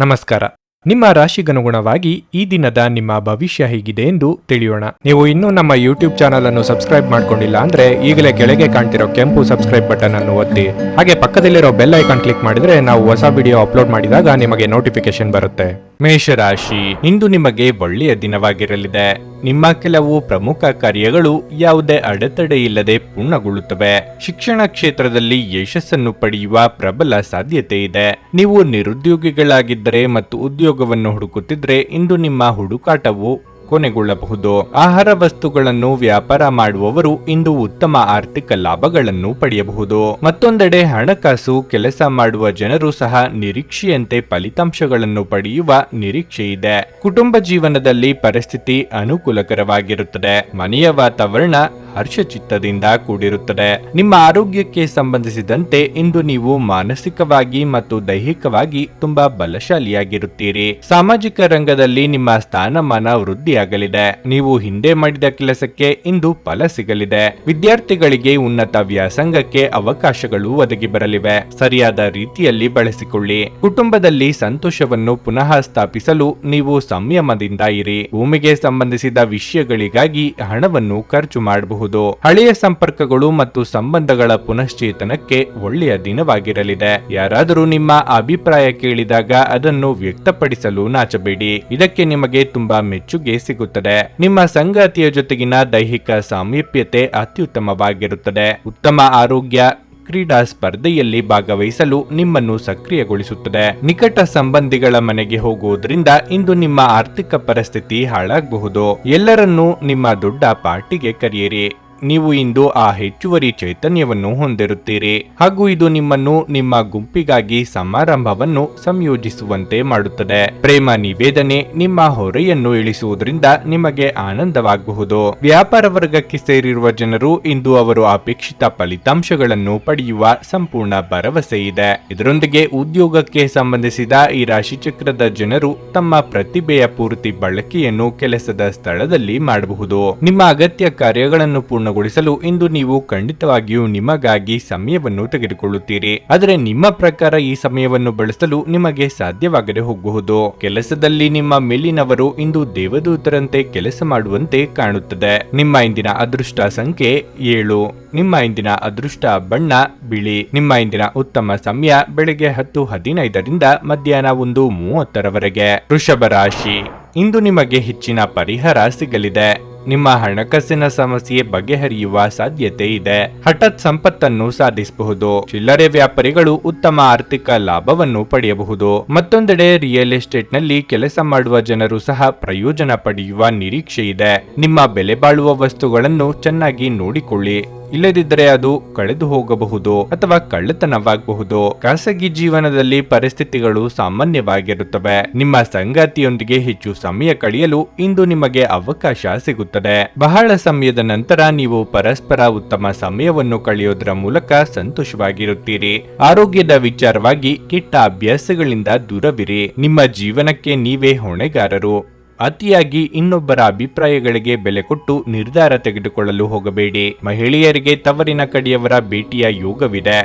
ನಮಸ್ಕಾರ. ನಿಮ್ಮ ರಾಶಿಗನುಗುಣವಾಗಿ ಈ ದಿನದ ನಿಮ್ಮ ಭವಿಷ್ಯ ಹೇಗಿದೆ ಎಂದು ತಿಳಿಯೋಣ. ನೀವು ಇನ್ನೂ ನಮ್ಮ ಯೂಟ್ಯೂಬ್ ಚಾನಲ್ ಅನ್ನು ಸಬ್ಸ್ಕ್ರೈಬ್ ಮಾಡ್ಕೊಂಡಿಲ್ಲ ಅಂದ್ರೆ ಈಗಲೇ ಕೆಳಗೆ ಕಾಣ್ತಿರೋ ಕೆಂಪು ಸಬ್ಸ್ಕ್ರೈಬ್ ಬಟನ್ ಅನ್ನು ಒತ್ತಿ, ಹಾಗೆ ಪಕ್ಕದಲ್ಲಿರೋ ಬೆಲ್ ಐಕಾನ್ ಕ್ಲಿಕ್ ಮಾಡಿದ್ರೆ ನಾವು ಹೊಸ ವಿಡಿಯೋ ಅಪ್ಲೋಡ್ ಮಾಡಿದಾಗ ನಿಮಗೆ ನೋಟಿಫಿಕೇಶನ್ ಬರುತ್ತೆ. ಮೇಷರಾಶಿ, ಇಂದು ನಿಮಗೆ ಒಳ್ಳೆಯ ದಿನವಾಗಿರಲಿದೆ. ನಿಮ್ಮ ಕೆಲವು ಪ್ರಮುಖ ಕಾರ್ಯಗಳು ಯಾವುದೇ ಅಡೆತಡೆ ಇಲ್ಲದೆ ಪೂರ್ಣಗೊಳ್ಳುತ್ತವೆ. ಶಿಕ್ಷಣ ಕ್ಷೇತ್ರದಲ್ಲಿ ಯಶಸ್ಸನ್ನು ಪಡೆಯುವ ಪ್ರಬಲ ಸಾಧ್ಯತೆ ಇದೆ. ನೀವು ನಿರುದ್ಯೋಗಿಗಳಾಗಿದ್ದರೆ ಮತ್ತು ಉದ್ಯೋಗವನ್ನು ಹುಡುಕುತ್ತಿದ್ರೆ ಇಂದು ನಿಮ್ಮ ಹುಡುಕಾಟವು ಕೊನೆಗೊಳ್ಳಬಹುದು. ಆಹಾರ ವಸ್ತುಗಳನ್ನು ವ್ಯಾಪಾರ ಮಾಡುವವರು ಇಂದು ಉತ್ತಮ ಆರ್ಥಿಕ ಲಾಭಗಳನ್ನು ಪಡೆಯಬಹುದು. ಮತ್ತೊಂದೆಡೆ ಹಣಕಾಸು ಕೆಲಸ ಮಾಡುವ ಜನರು ಸಹ ನಿರೀಕ್ಷೆಯಂತೆ ಫಲಿತಾಂಶಗಳನ್ನು ಪಡೆಯುವ ನಿರೀಕ್ಷೆ ಇದೆ. ಕುಟುಂಬ ಜೀವನದಲ್ಲಿ ಪರಿಸ್ಥಿತಿ ಅನುಕೂಲಕರವಾಗಿರುತ್ತದೆ. ಮನೆಯ ವಾತಾವರಣ ಹರ್ಷಚಿತ್ತದಿಂದ ಕೂಡಿರುತ್ತದೆ. ನಿಮ್ಮ ಆರೋಗ್ಯಕ್ಕೆ ಸಂಬಂಧಿಸಿದಂತೆ ಇಂದು ನೀವು ಮಾನಸಿಕವಾಗಿ ಮತ್ತು ದೈಹಿಕವಾಗಿ ತುಂಬಾ ಬಲಶಾಲಿಯಾಗಿರುತ್ತೀರಿ. ಸಾಮಾಜಿಕ ರಂಗದಲ್ಲಿ ನಿಮ್ಮ ಸ್ಥಾನಮಾನ ವೃದ್ಧಿಯಾಗಲಿದೆ. ನೀವು ಹಿಂದೆ ಮಾಡಿದ ಕೆಲಸಕ್ಕೆ ಇಂದು ಫಲ ಸಿಗಲಿದೆ. ವಿದ್ಯಾರ್ಥಿಗಳಿಗೆ ಉನ್ನತ ವ್ಯಾಸಂಗಕ್ಕೆ ಅವಕಾಶಗಳು ಒದಗಿ ಬರಲಿವೆ. ಸರಿಯಾದ ರೀತಿಯಲ್ಲಿ ಬಳಸಿಕೊಳ್ಳಿ. ಕುಟುಂಬದಲ್ಲಿ ಸಂತೋಷವನ್ನು ಪುನಃ ಸ್ಥಾಪಿಸಲು ನೀವು ಸಂಯಮದಿಂದ ಇರಿ. ಭೂಮಿಗೆ ಸಂಬಂಧಿಸಿದ ವಿಷಯಗಳಿಗಾಗಿ ಹಣವನ್ನು ಖರ್ಚು ಮಾಡಬಹುದು. ಹಳೆಯ ಸಂಪರ್ಕಗಳು ಮತ್ತು ಸಂಬಂಧಗಳ ಪುನಶ್ಚೇತನಕ್ಕೆ ಒಳ್ಳೆಯ ದಿನವಾಗಿರಲಿದೆ. ಯಾರಾದರೂ ನಿಮ್ಮ ಅಭಿಪ್ರಾಯ ಕೇಳಿದಾಗ ಅದನ್ನು ವ್ಯಕ್ತಪಡಿಸಲು ನಾಚಬೇಡಿ. ಇದಕ್ಕೆ ನಿಮಗೆ ತುಂಬಾ ಮೆಚ್ಚುಗೆ ಸಿಗುತ್ತದೆ. ನಿಮ್ಮ ಸಂಗಾತಿಯ ಜೊತೆಗಿನ ದೈಹಿಕ ಸಾಮೀಪ್ಯತೆ ಅತ್ಯುತ್ತಮವಾಗಿರುತ್ತದೆ. ಉತ್ತಮ ಆರೋಗ್ಯ ಕ್ರೀಡಾ ಸ್ಪರ್ಧೆಯಲ್ಲಿ ಭಾಗವಹಿಸಲು ನಿಮ್ಮನ್ನು ಸಕ್ರಿಯಗೊಳಿಸುತ್ತದೆ. ನಿಕಟ ಸಂಬಂಧಿಗಳ ಮನೆಗೆ ಹೋಗುವುದರಿಂದ ಇಂದು ನಿಮ್ಮ ಆರ್ಥಿಕ ಪರಿಸ್ಥಿತಿ ಹಾಳಾಗಬಹುದು. ಎಲ್ಲರನ್ನೂ ನಿಮ್ಮ ದೊಡ್ಡ ಪಾರ್ಟಿಗೆ ಕರೆಯಿರಿ. ನೀವು ಇಂದು ಆ ಹೆಚ್ಚುವರಿ ಚೈತನ್ಯವನ್ನು ಹೊಂದಿರುತ್ತೀರಿ ಹಾಗೂ ಇದು ನಿಮ್ಮನ್ನು ನಿಮ್ಮ ಗುಂಪಿಗಾಗಿ ಸಮಾರಂಭವನ್ನು ಸಂಯೋಜಿಸುವಂತೆ ಮಾಡುತ್ತದೆ. ಪ್ರೇಮ ನಿವೇದನೆ ನಿಮ್ಮ ಹೊರೆಯನ್ನು ಇಳಿಸುವುದರಿಂದ ನಿಮಗೆ ಆನಂದವಾಗಬಹುದು. ವ್ಯಾಪಾರ ವರ್ಗಕ್ಕೆ ಸೇರಿರುವ ಜನರು ಇಂದು ಅವರು ಅಪೇಕ್ಷಿತ ಫಲಿತಾಂಶಗಳನ್ನು ಪಡೆಯುವ ಸಂಪೂರ್ಣ ಭರವಸೆ ಇದೆ. ಇದರೊಂದಿಗೆ ಉದ್ಯೋಗಕ್ಕೆ ಸಂಬಂಧಿಸಿದ ಈ ರಾಶಿಚಕ್ರದ ಜನರು ತಮ್ಮ ಪ್ರತಿಭೆಯ ಪೂರ್ತಿ ಬಳಕೆಯನ್ನು ಕೆಲಸದ ಸ್ಥಳದಲ್ಲಿ ಮಾಡಬಹುದು. ನಿಮ್ಮ ಅಗತ್ಯ ಕಾರ್ಯಗಳನ್ನು ಪೂರ್ಣಗೊಳಿಸಲು ಇಂದು ನೀವು ಖಂಡಿತವಾಗಿಯೂ ನಿಮಗಾಗಿ ಸಮಯವನ್ನು ತೆಗೆದುಕೊಳ್ಳುತ್ತೀರಿ. ಆದರೆ ನಿಮ್ಮ ಪ್ರಕಾರ ಈ ಸಮಯವನ್ನು ಬಳಸಲು ನಿಮಗೆ ಸಾಧ್ಯವಾಗದೆ ಹೋಗಬಹುದು. ಕೆಲಸದಲ್ಲಿ ನಿಮ್ಮ ಮೇಲಿನವರು ಇಂದು ದೇವದೂತರಂತೆ ಕೆಲಸ ಮಾಡುವಂತೆ ಕಾಣುತ್ತದೆ. ನಿಮ್ಮ ಇಂದಿನ ಅದೃಷ್ಟ ಸಂಖ್ಯೆ 7. ನಿಮ್ಮ ಇಂದಿನ ಅದೃಷ್ಟ ಬಣ್ಣ ಬಿಳಿ. ನಿಮ್ಮ ಇಂದಿನ ಉತ್ತಮ ಸಮಯ ಬೆಳಗ್ಗೆ 10:15ರಿಂದ ಮಧ್ಯಾಹ್ನ 1:30ರವರೆಗೆ. ವೃಷಭ ರಾಶಿ, ಇಂದು ನಿಮಗೆ ಹೆಚ್ಚಿನ ಪರಿಹಾರ ಸಿಗಲಿದೆ. ನಿಮ್ಮ ಹಣಕಾಸಿನ ಸಮಸ್ಯೆ ಬಗೆಹರಿಯುವ ಸಾಧ್ಯತೆ ಇದೆ. ಹಠಾತ್ ಸಂಪತ್ತನ್ನು ಸಾಧಿಸಬಹುದು. ಚಿಲ್ಲರೆ ವ್ಯಾಪಾರಿಗಳು ಉತ್ತಮ ಆರ್ಥಿಕ ಲಾಭವನ್ನು ಪಡೆಯಬಹುದು. ಮತ್ತೊಂದೆಡೆ ರಿಯಲ್ ಎಸ್ಟೇಟ್ ನಲ್ಲಿ ಕೆಲಸ ಮಾಡುವ ಜನರು ಸಹ ಪ್ರಯೋಜನ ಪಡೆಯುವ ನಿರೀಕ್ಷೆ ಇದೆ. ನಿಮ್ಮ ಬೆಲೆ ಬಾಳುವ ವಸ್ತುಗಳನ್ನು ಚೆನ್ನಾಗಿ ನೋಡಿಕೊಳ್ಳಿ. ಇಲ್ಲದಿದ್ದರೆ ಅದು ಕಳೆದು ಹೋಗಬಹುದು ಅಥವಾ ಕಳ್ಳತನವಾಗಬಹುದು. ಖಾಸಗಿ ಜೀವನದಲ್ಲಿ ಪರಿಸ್ಥಿತಿಗಳು ಸಾಮಾನ್ಯವಾಗಿರುತ್ತವೆ. ನಿಮ್ಮ ಸಂಗಾತಿಯೊಂದಿಗೆ ಹೆಚ್ಚು ಸಮಯ ಕಳೆಯಲು ಇಂದು ನಿಮಗೆ ಅವಕಾಶ ಸಿಗುತ್ತದೆ. ಬಹಳ ಸಮಯದ ನಂತರ ನೀವು ಪರಸ್ಪರ ಉತ್ತಮ ಸಮಯವನ್ನು ಕಳೆಯೋದರ ಮೂಲಕ ಸಂತೋಷವಾಗಿರುತ್ತೀರಿ. ಆರೋಗ್ಯದ ವಿಚಾರವಾಗಿ ಕೆಟ್ಟ ಅಭ್ಯಾಸಗಳಿಂದ ದೂರವಿರಿ. ನಿಮ್ಮ ಜೀವನಕ್ಕೆ ನೀವೇ ಹೊಣೆಗಾರರು. ಅತಿಯಾಗಿ ಇನ್ನೊಬ್ಬರ ಅಭಿಪ್ರಾಯಗಳಿಗೆ ಬೆಲೆ ಕೊಟ್ಟು ನಿರ್ಧಾರ ತೆಗೆದುಕೊಳ್ಳಲು ಹೋಗಬೇಡಿ. ಮಹಿಳೆಯರಿಗೆ ತವರಿನ ಕಡೆಯವರ ಭೇಟಿಯ ಯೋಗವಿದೆ.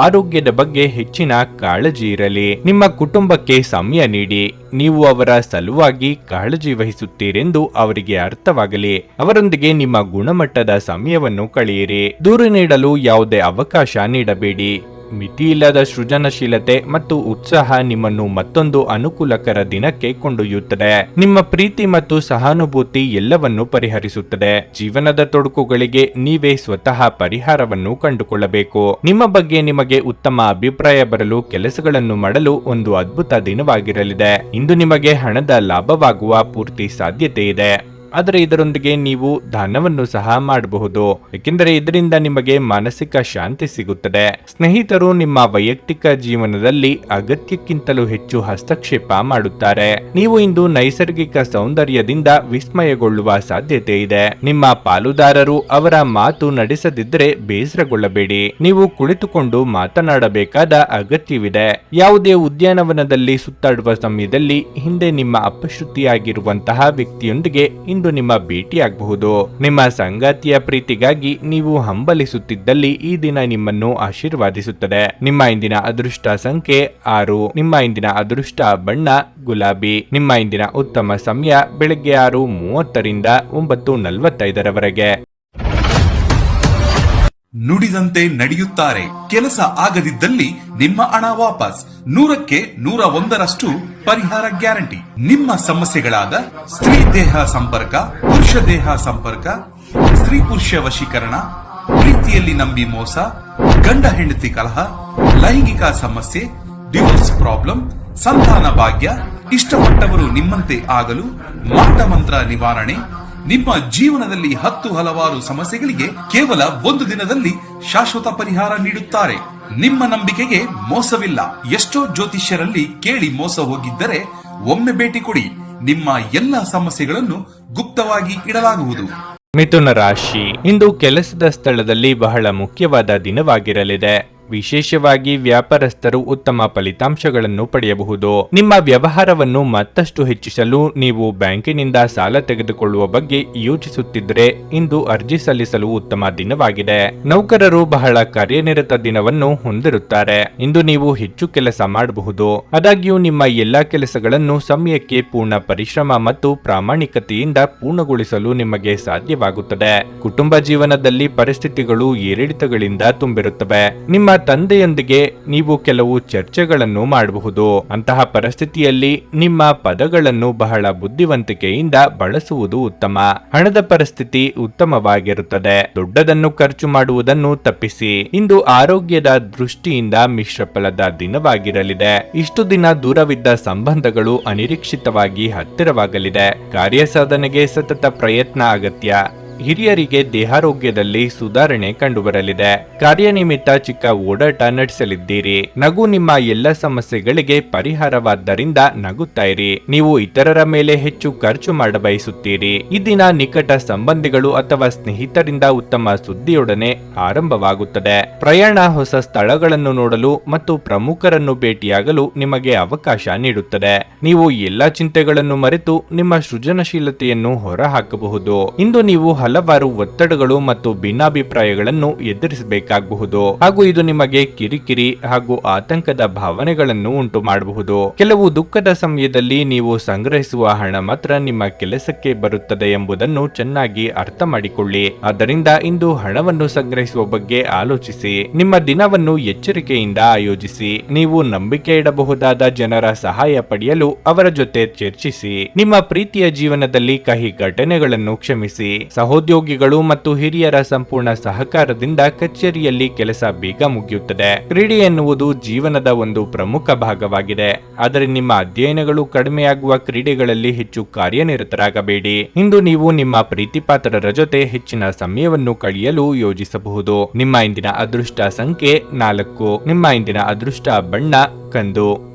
ಆರೋಗ್ಯದ ಬಗ್ಗೆ ಹೆಚ್ಚಿನ ಕಾಳಜಿ ಇರಲಿ. ನಿಮ್ಮ ಕುಟುಂಬಕ್ಕೆ ಸಮಯ ನೀಡಿ. ನೀವು ಅವರ ಸಲುವಾಗಿ ಕಾಳಜಿ ವಹಿಸುತ್ತೀರೆಂದು ಅವರಿಗೆ ಅರ್ಥವಾಗಲಿ. ಅವರೊಂದಿಗೆ ನಿಮ್ಮ ಗುಣಮಟ್ಟದ ಸಮಯವನ್ನು ಕಳೆಯಿರಿ. ದೂರು ನೀಡಲು ಯಾವುದೇ ಅವಕಾಶ ನೀಡಬೇಡಿ. ಮಿತಿಯಿಲ್ಲದ ಸೃಜನಶೀಲತೆ ಮತ್ತು ಉತ್ಸಾಹ ನಿಮ್ಮನ್ನು ಮತ್ತೊಂದು ಅನುಕೂಲಕರ ದಿನಕ್ಕೆ ಕೊಂಡೊಯ್ಯುತ್ತದೆ. ನಿಮ್ಮ ಪ್ರೀತಿ ಮತ್ತು ಸಹಾನುಭೂತಿ ಎಲ್ಲವನ್ನು ಪರಿಹರಿಸುತ್ತದೆ. ಜೀವನದ ತೊಡಕುಗಳಿಗೆ ನೀವೇ ಸ್ವತಃ ಪರಿಹಾರವನ್ನು ಕಂಡುಕೊಳ್ಳಬೇಕು. ನಿಮ್ಮ ಬಗ್ಗೆ ನಿಮಗೆ ಉತ್ತಮ ಅಭಿಪ್ರಾಯ ಬರಲು ಕೆಲಸಗಳನ್ನು ಮಾಡಲು ಒಂದು ಅದ್ಭುತ ದಿನವಾಗಿರಲಿದೆ. ಇಂದು ನಿಮಗೆ ಹಣದ ಲಾಭವಾಗುವ ಪೂರ್ತಿ ಸಾಧ್ಯತೆ ಇದೆ. ಆದರೆ ಇದರೊಂದಿಗೆ ನೀವು ದಾನವನ್ನು ಸಹ ಮಾಡಬಹುದು, ಏಕೆಂದರೆ ಇದರಿಂದ ನಿಮಗೆ ಮಾನಸಿಕ ಶಾಂತಿ ಸಿಗುತ್ತದೆ. ಸ್ನೇಹಿತರು ನಿಮ್ಮ ವೈಯಕ್ತಿಕ ಜೀವನದಲ್ಲಿ ಅಗತ್ಯಕ್ಕಿಂತಲೂ ಹೆಚ್ಚು ಹಸ್ತಕ್ಷೇಪ ಮಾಡುತ್ತಾರೆ. ನೀವು ಇಂದು ನೈಸರ್ಗಿಕ ಸೌಂದರ್ಯದಿಂದ ವಿಸ್ಮಯಗೊಳ್ಳುವ ಸಾಧ್ಯತೆ ಇದೆ. ನಿಮ್ಮ ಪಾಲುದಾರರು ಅವರ ಮಾತು ನಡೆಸದಿದ್ದರೆ ಬೇಸರಗೊಳ್ಳಬೇಡಿ. ನೀವು ಕುಳಿತುಕೊಂಡು ಮಾತನಾಡಬೇಕಾದ ಅಗತ್ಯವಿದೆ. ಯಾವುದೇ ಉದ್ಯಾನವನದಲ್ಲಿ ಸುತ್ತಾಡುವ ಸಮಯದಲ್ಲಿ ಹಿಂದೆ ನಿಮ್ಮ ಅಪಶ್ರುತಿಯಾಗಿರುವಂತಹ ವ್ಯಕ್ತಿಯೊಂದಿಗೆ ಇಂದು ಇಂದು ನಿಮ್ಮ ಭೇಟಿಯಾಗಬಹುದು. ನಿಮ್ಮ ಸಂಗಾತಿಯ ಪ್ರೀತಿಗಾಗಿ ನೀವು ಹಂಬಲಿಸುತ್ತಿದ್ದಲ್ಲಿ ಈ ದಿನ ನಿಮ್ಮನ್ನು ಆಶೀರ್ವಾದಿಸುತ್ತದೆ. ನಿಮ್ಮ ಇಂದಿನ ಅದೃಷ್ಟ ಸಂಖ್ಯೆ 6. ನಿಮ್ಮ ಇಂದಿನ ಅದೃಷ್ಟ ಬಣ್ಣ ಗುಲಾಬಿ. ನಿಮ್ಮ ಇಂದಿನ ಉತ್ತಮ ಸಮಯ ಬೆಳಗ್ಗೆ 6:30ರಿಂದ 9:45ರವರೆಗೆ. ನುಡಿದಂತೆ ನಡೆಯುತ್ತಾರೆ. ಕೆಲಸ ಆಗದಿದ್ದಲ್ಲಿ ನಿಮ್ಮ ಹಣ ವಾಪಸ್. 100ಕ್ಕೆ 101ರಷ್ಟು ಪರಿಹಾರ ಗ್ಯಾರಂಟಿ. ನಿಮ್ಮ ಸಮಸ್ಯೆಗಳಾದ ಸ್ತ್ರೀ ದೇಹ ಸಂಪರ್ಕ, ಪುರುಷ ದೇಹ ಸಂಪರ್ಕ, ಸ್ತ್ರೀ ಪುರುಷ ವಶೀಕರಣ, ಪ್ರೀತಿಯಲ್ಲಿ ನಂಬಿ ಮೋಸ, ಗಂಡ ಹೆಂಡತಿ ಕಲಹ, ಲೈಂಗಿಕ ಸಮಸ್ಯೆ, ಡಿವೋರ್ಸ್ ಪ್ರಾಬ್ಲಮ್, ಸಂತಾನ ಭಾಗ್ಯ, ಇಷ್ಟಪಟ್ಟವರು ನಿಮ್ಮಂತೆ ಆಗಲು ಮಾಟ ಮಂತ್ರ ನಿವಾರಣೆ, ನಿಮ್ಮ ಜೀವನದಲ್ಲಿ 10 ಹಲವಾರು ಸಮಸ್ಯೆಗಳಿಗೆ ಕೇವಲ 1 ದಿನದಲ್ಲಿ ಶಾಶ್ವತ ಪರಿಹಾರ ನೀಡುತ್ತಾರೆ. ನಿಮ್ಮ ನಂಬಿಕೆಗೆ ಮೋಸವಿಲ್ಲ. ಎಷ್ಟೋ ಜ್ಯೋತಿಷ್ಯರಲ್ಲಿ ಕೇಳಿ ಮೋಸ ಹೋಗಿದ್ದರೆ ಒಮ್ಮೆ ಭೇಟಿ ಕೊಡಿ. ನಿಮ್ಮ ಎಲ್ಲ ಸಮಸ್ಯೆಗಳನ್ನು ಗುಪ್ತವಾಗಿ ಇಡಲಾಗುವುದು. ಮಿಥುನ ರಾಶಿ. ಇಂದು ಕೆಲಸದ ಸ್ಥಳದಲ್ಲಿ ಬಹಳ ಮುಖ್ಯವಾದ ದಿನವಾಗಿರಲಿದೆ. ವಿಶೇಷವಾಗಿ ವ್ಯಾಪಾರಸ್ಥರು ಉತ್ತಮ ಫಲಿತಾಂಶಗಳನ್ನು ಪಡೆಯಬಹುದು. ನಿಮ್ಮ ವ್ಯವಹಾರವನ್ನು ಮತ್ತಷ್ಟು ಹೆಚ್ಚಿಸಲು ನೀವು ಬ್ಯಾಂಕಿನಿಂದ ಸಾಲ ತೆಗೆದುಕೊಳ್ಳುವ ಬಗ್ಗೆ ಯೋಚಿಸುತ್ತಿದ್ದರೆ ಇಂದು ಅರ್ಜಿ ಸಲ್ಲಿಸಲು ಉತ್ತಮ ದಿನವಾಗಿದೆ. ನೌಕರರು ಬಹಳ ಕಾರ್ಯನಿರತ ದಿನವನ್ನು ಹೊಂದಿರುತ್ತಾರೆ. ಇಂದು ನೀವು ಹೆಚ್ಚು ಕೆಲಸ ಮಾಡಬಹುದು. ಆದಾಗ್ಯೂ ನಿಮ್ಮ ಎಲ್ಲಾ ಕೆಲಸಗಳನ್ನು ಸಮಯಕ್ಕೆ ಪೂರ್ಣ ಪರಿಶ್ರಮ ಮತ್ತು ಪ್ರಾಮಾಣಿಕತೆಯಿಂದ ಪೂರ್ಣಗೊಳಿಸಲು ನಿಮಗೆ ಸಾಧ್ಯವಾಗುತ್ತದೆ. ಕುಟುಂಬ ಜೀವನದಲ್ಲಿ ಪರಿಸ್ಥಿತಿಗಳು ಏರಿಳಿತಗಳಿಂದ ತುಂಬಿರುತ್ತವೆ. ನಿಮ್ಮ ತಂದೆಯೊಂದಿಗೆ ನೀವು ಕೆಲವು ಚರ್ಚೆಗಳನ್ನು ಮಾಡಬಹುದು. ಅಂತಹ ಪರಿಸ್ಥಿತಿಯಲ್ಲಿ ನಿಮ್ಮ ಪದಗಳನ್ನು ಬಹಳ ಬುದ್ಧಿವಂತಿಕೆಯಿಂದ ಬಳಸುವುದು ಉತ್ತಮ. ಹಣದ ಪರಿಸ್ಥಿತಿ ಉತ್ತಮವಾಗಿರುತ್ತದೆ. ದೊಡ್ಡದನ್ನು ಖರ್ಚು ಮಾಡುವುದನ್ನು ತಪ್ಪಿಸಿ. ಇಂದು ಆರೋಗ್ಯದ ದೃಷ್ಟಿಯಿಂದ ಮಿಶ್ರ ಫಲದ ದಿನವಾಗಿರಲಿದೆ. ಇಷ್ಟು ದಿನ ದೂರವಿದ್ದ ಸಂಬಂಧಗಳು ಅನಿರೀಕ್ಷಿತವಾಗಿ ಹತ್ತಿರವಾಗಲಿದೆ. ಕಾರ್ಯ ಸಾಧನೆಗೆ ಸತತ ಪ್ರಯತ್ನ ಅಗತ್ಯ. ಹಿರಿಯರಿಗೆ ದೇಹಾರೋಗ್ಯದಲ್ಲಿ ಸುಧಾರಣೆ ಕಂಡುಬರಲಿದೆ. ಕಾರ್ಯನಿಮಿತ್ತ ಚಿಕ್ಕ ಓಡಾಟ ನಡೆಸಲಿದ್ದೀರಿ. ನಗು ನಿಮ್ಮ ಎಲ್ಲ ಸಮಸ್ಯೆಗಳಿಗೆ ಪರಿಹಾರವಾದ್ದರಿಂದ ನಗುತ್ತಾ ಇರಿ. ನೀವು ಇತರರ ಮೇಲೆ ಹೆಚ್ಚು ಖರ್ಚು ಮಾಡಬಯಸುತ್ತೀರಿ. ಈ ದಿನ ನಿಕಟ ಸಂಬಂಧಿಗಳು ಅಥವಾ ಸ್ನೇಹಿತರಿಂದ ಉತ್ತಮ ಸುದ್ದಿಯೊಡನೆ ಆರಂಭವಾಗುತ್ತದೆ. ಪ್ರಯಾಣ ಹೊಸ ಸ್ಥಳಗಳನ್ನು ನೋಡಲು ಮತ್ತು ಪ್ರಮುಖರನ್ನು ಭೇಟಿಯಾಗಲು ನಿಮಗೆ ಅವಕಾಶ ನೀಡುತ್ತದೆ. ನೀವು ಎಲ್ಲ ಚಿಂತೆಗಳನ್ನು ಮರೆತು ನಿಮ್ಮ ಸೃಜನಶೀಲತೆಯನ್ನು ಹೊರಹಾಕಬಹುದು. ಇಂದು ನೀವು ಹಲವಾರು ಒತ್ತಡಗಳು ಮತ್ತು ಭಿನ್ನಾಭಿಪ್ರಾಯಗಳನ್ನು ಎದುರಿಸಬೇಕಾಗಬಹುದು ಹಾಗೂ ಇದು ನಿಮಗೆ ಕಿರಿಕಿರಿ ಹಾಗೂ ಆತಂಕದ ಭಾವನೆಗಳನ್ನು ಉಂಟು ಮಾಡಬಹುದು. ಕೆಲವು ದುಃಖದ ಸಮಯದಲ್ಲಿ ನೀವು ಸಂಗ್ರಹಿಸುವ ಹಣ ಮಾತ್ರ ನಿಮ್ಮ ಕೆಲಸಕ್ಕೆ ಬರುತ್ತದೆ ಎಂಬುದನ್ನು ಚೆನ್ನಾಗಿ ಅರ್ಥ ಮಾಡಿಕೊಳ್ಳಿ. ಆದ್ದರಿಂದ ಇಂದು ಹಣವನ್ನು ಸಂಗ್ರಹಿಸುವ ಬಗ್ಗೆ ಆಲೋಚಿಸಿ. ನಿಮ್ಮ ದಿನವನ್ನು ಎಚ್ಚರಿಕೆಯಿಂದ ಆಯೋಜಿಸಿ. ನೀವು ನಂಬಿಕೆ ಇಡಬಹುದಾದ ಜನರ ಸಹಾಯ ಪಡೆಯಲು ಅವರ ಜೊತೆ ಚರ್ಚಿಸಿ. ನಿಮ್ಮ ಪ್ರೀತಿಯ ಜೀವನದಲ್ಲಿ ಕಹಿ ಘಟನೆಗಳನ್ನು ಕ್ಷಮಿಸಿ. ಸಹೋದ್ಯೋಗಿಗಳು ಮತ್ತು ಹಿರಿಯರ ಸಂಪೂರ್ಣ ಸಹಕಾರದಿಂದ ಕಚೇರಿಯಲ್ಲಿ ಕೆಲಸ ಬೇಗ ಮುಗಿಯುತ್ತದೆ. ಕ್ರೀಡೆ ಎನ್ನುವುದು ಜೀವನದ ಒಂದು ಪ್ರಮುಖ ಭಾಗವಾಗಿದೆ. ಆದರೆ ನಿಮ್ಮ ಅಧ್ಯಯನಗಳು ಕಡಿಮೆಯಾಗುವ ಕ್ರೀಡೆಗಳಲ್ಲಿ ಹೆಚ್ಚು ಕಾರ್ಯನಿರತರಾಗಬೇಡಿ. ಇಂದು ನೀವು ನಿಮ್ಮ ಪ್ರೀತಿಪಾತ್ರರ ಜೊತೆ ಹೆಚ್ಚಿನ ಸಮಯವನ್ನು ಕಳೆಯಲು ಯೋಜಿಸಬಹುದು. ನಿಮ್ಮ ಇಂದಿನ ಅದೃಷ್ಟ ಸಂಖ್ಯೆ 4. ನಿಮ್ಮ ಇಂದಿನ ಅದೃಷ್ಟ ಬಣ್ಣ ಕಂದು.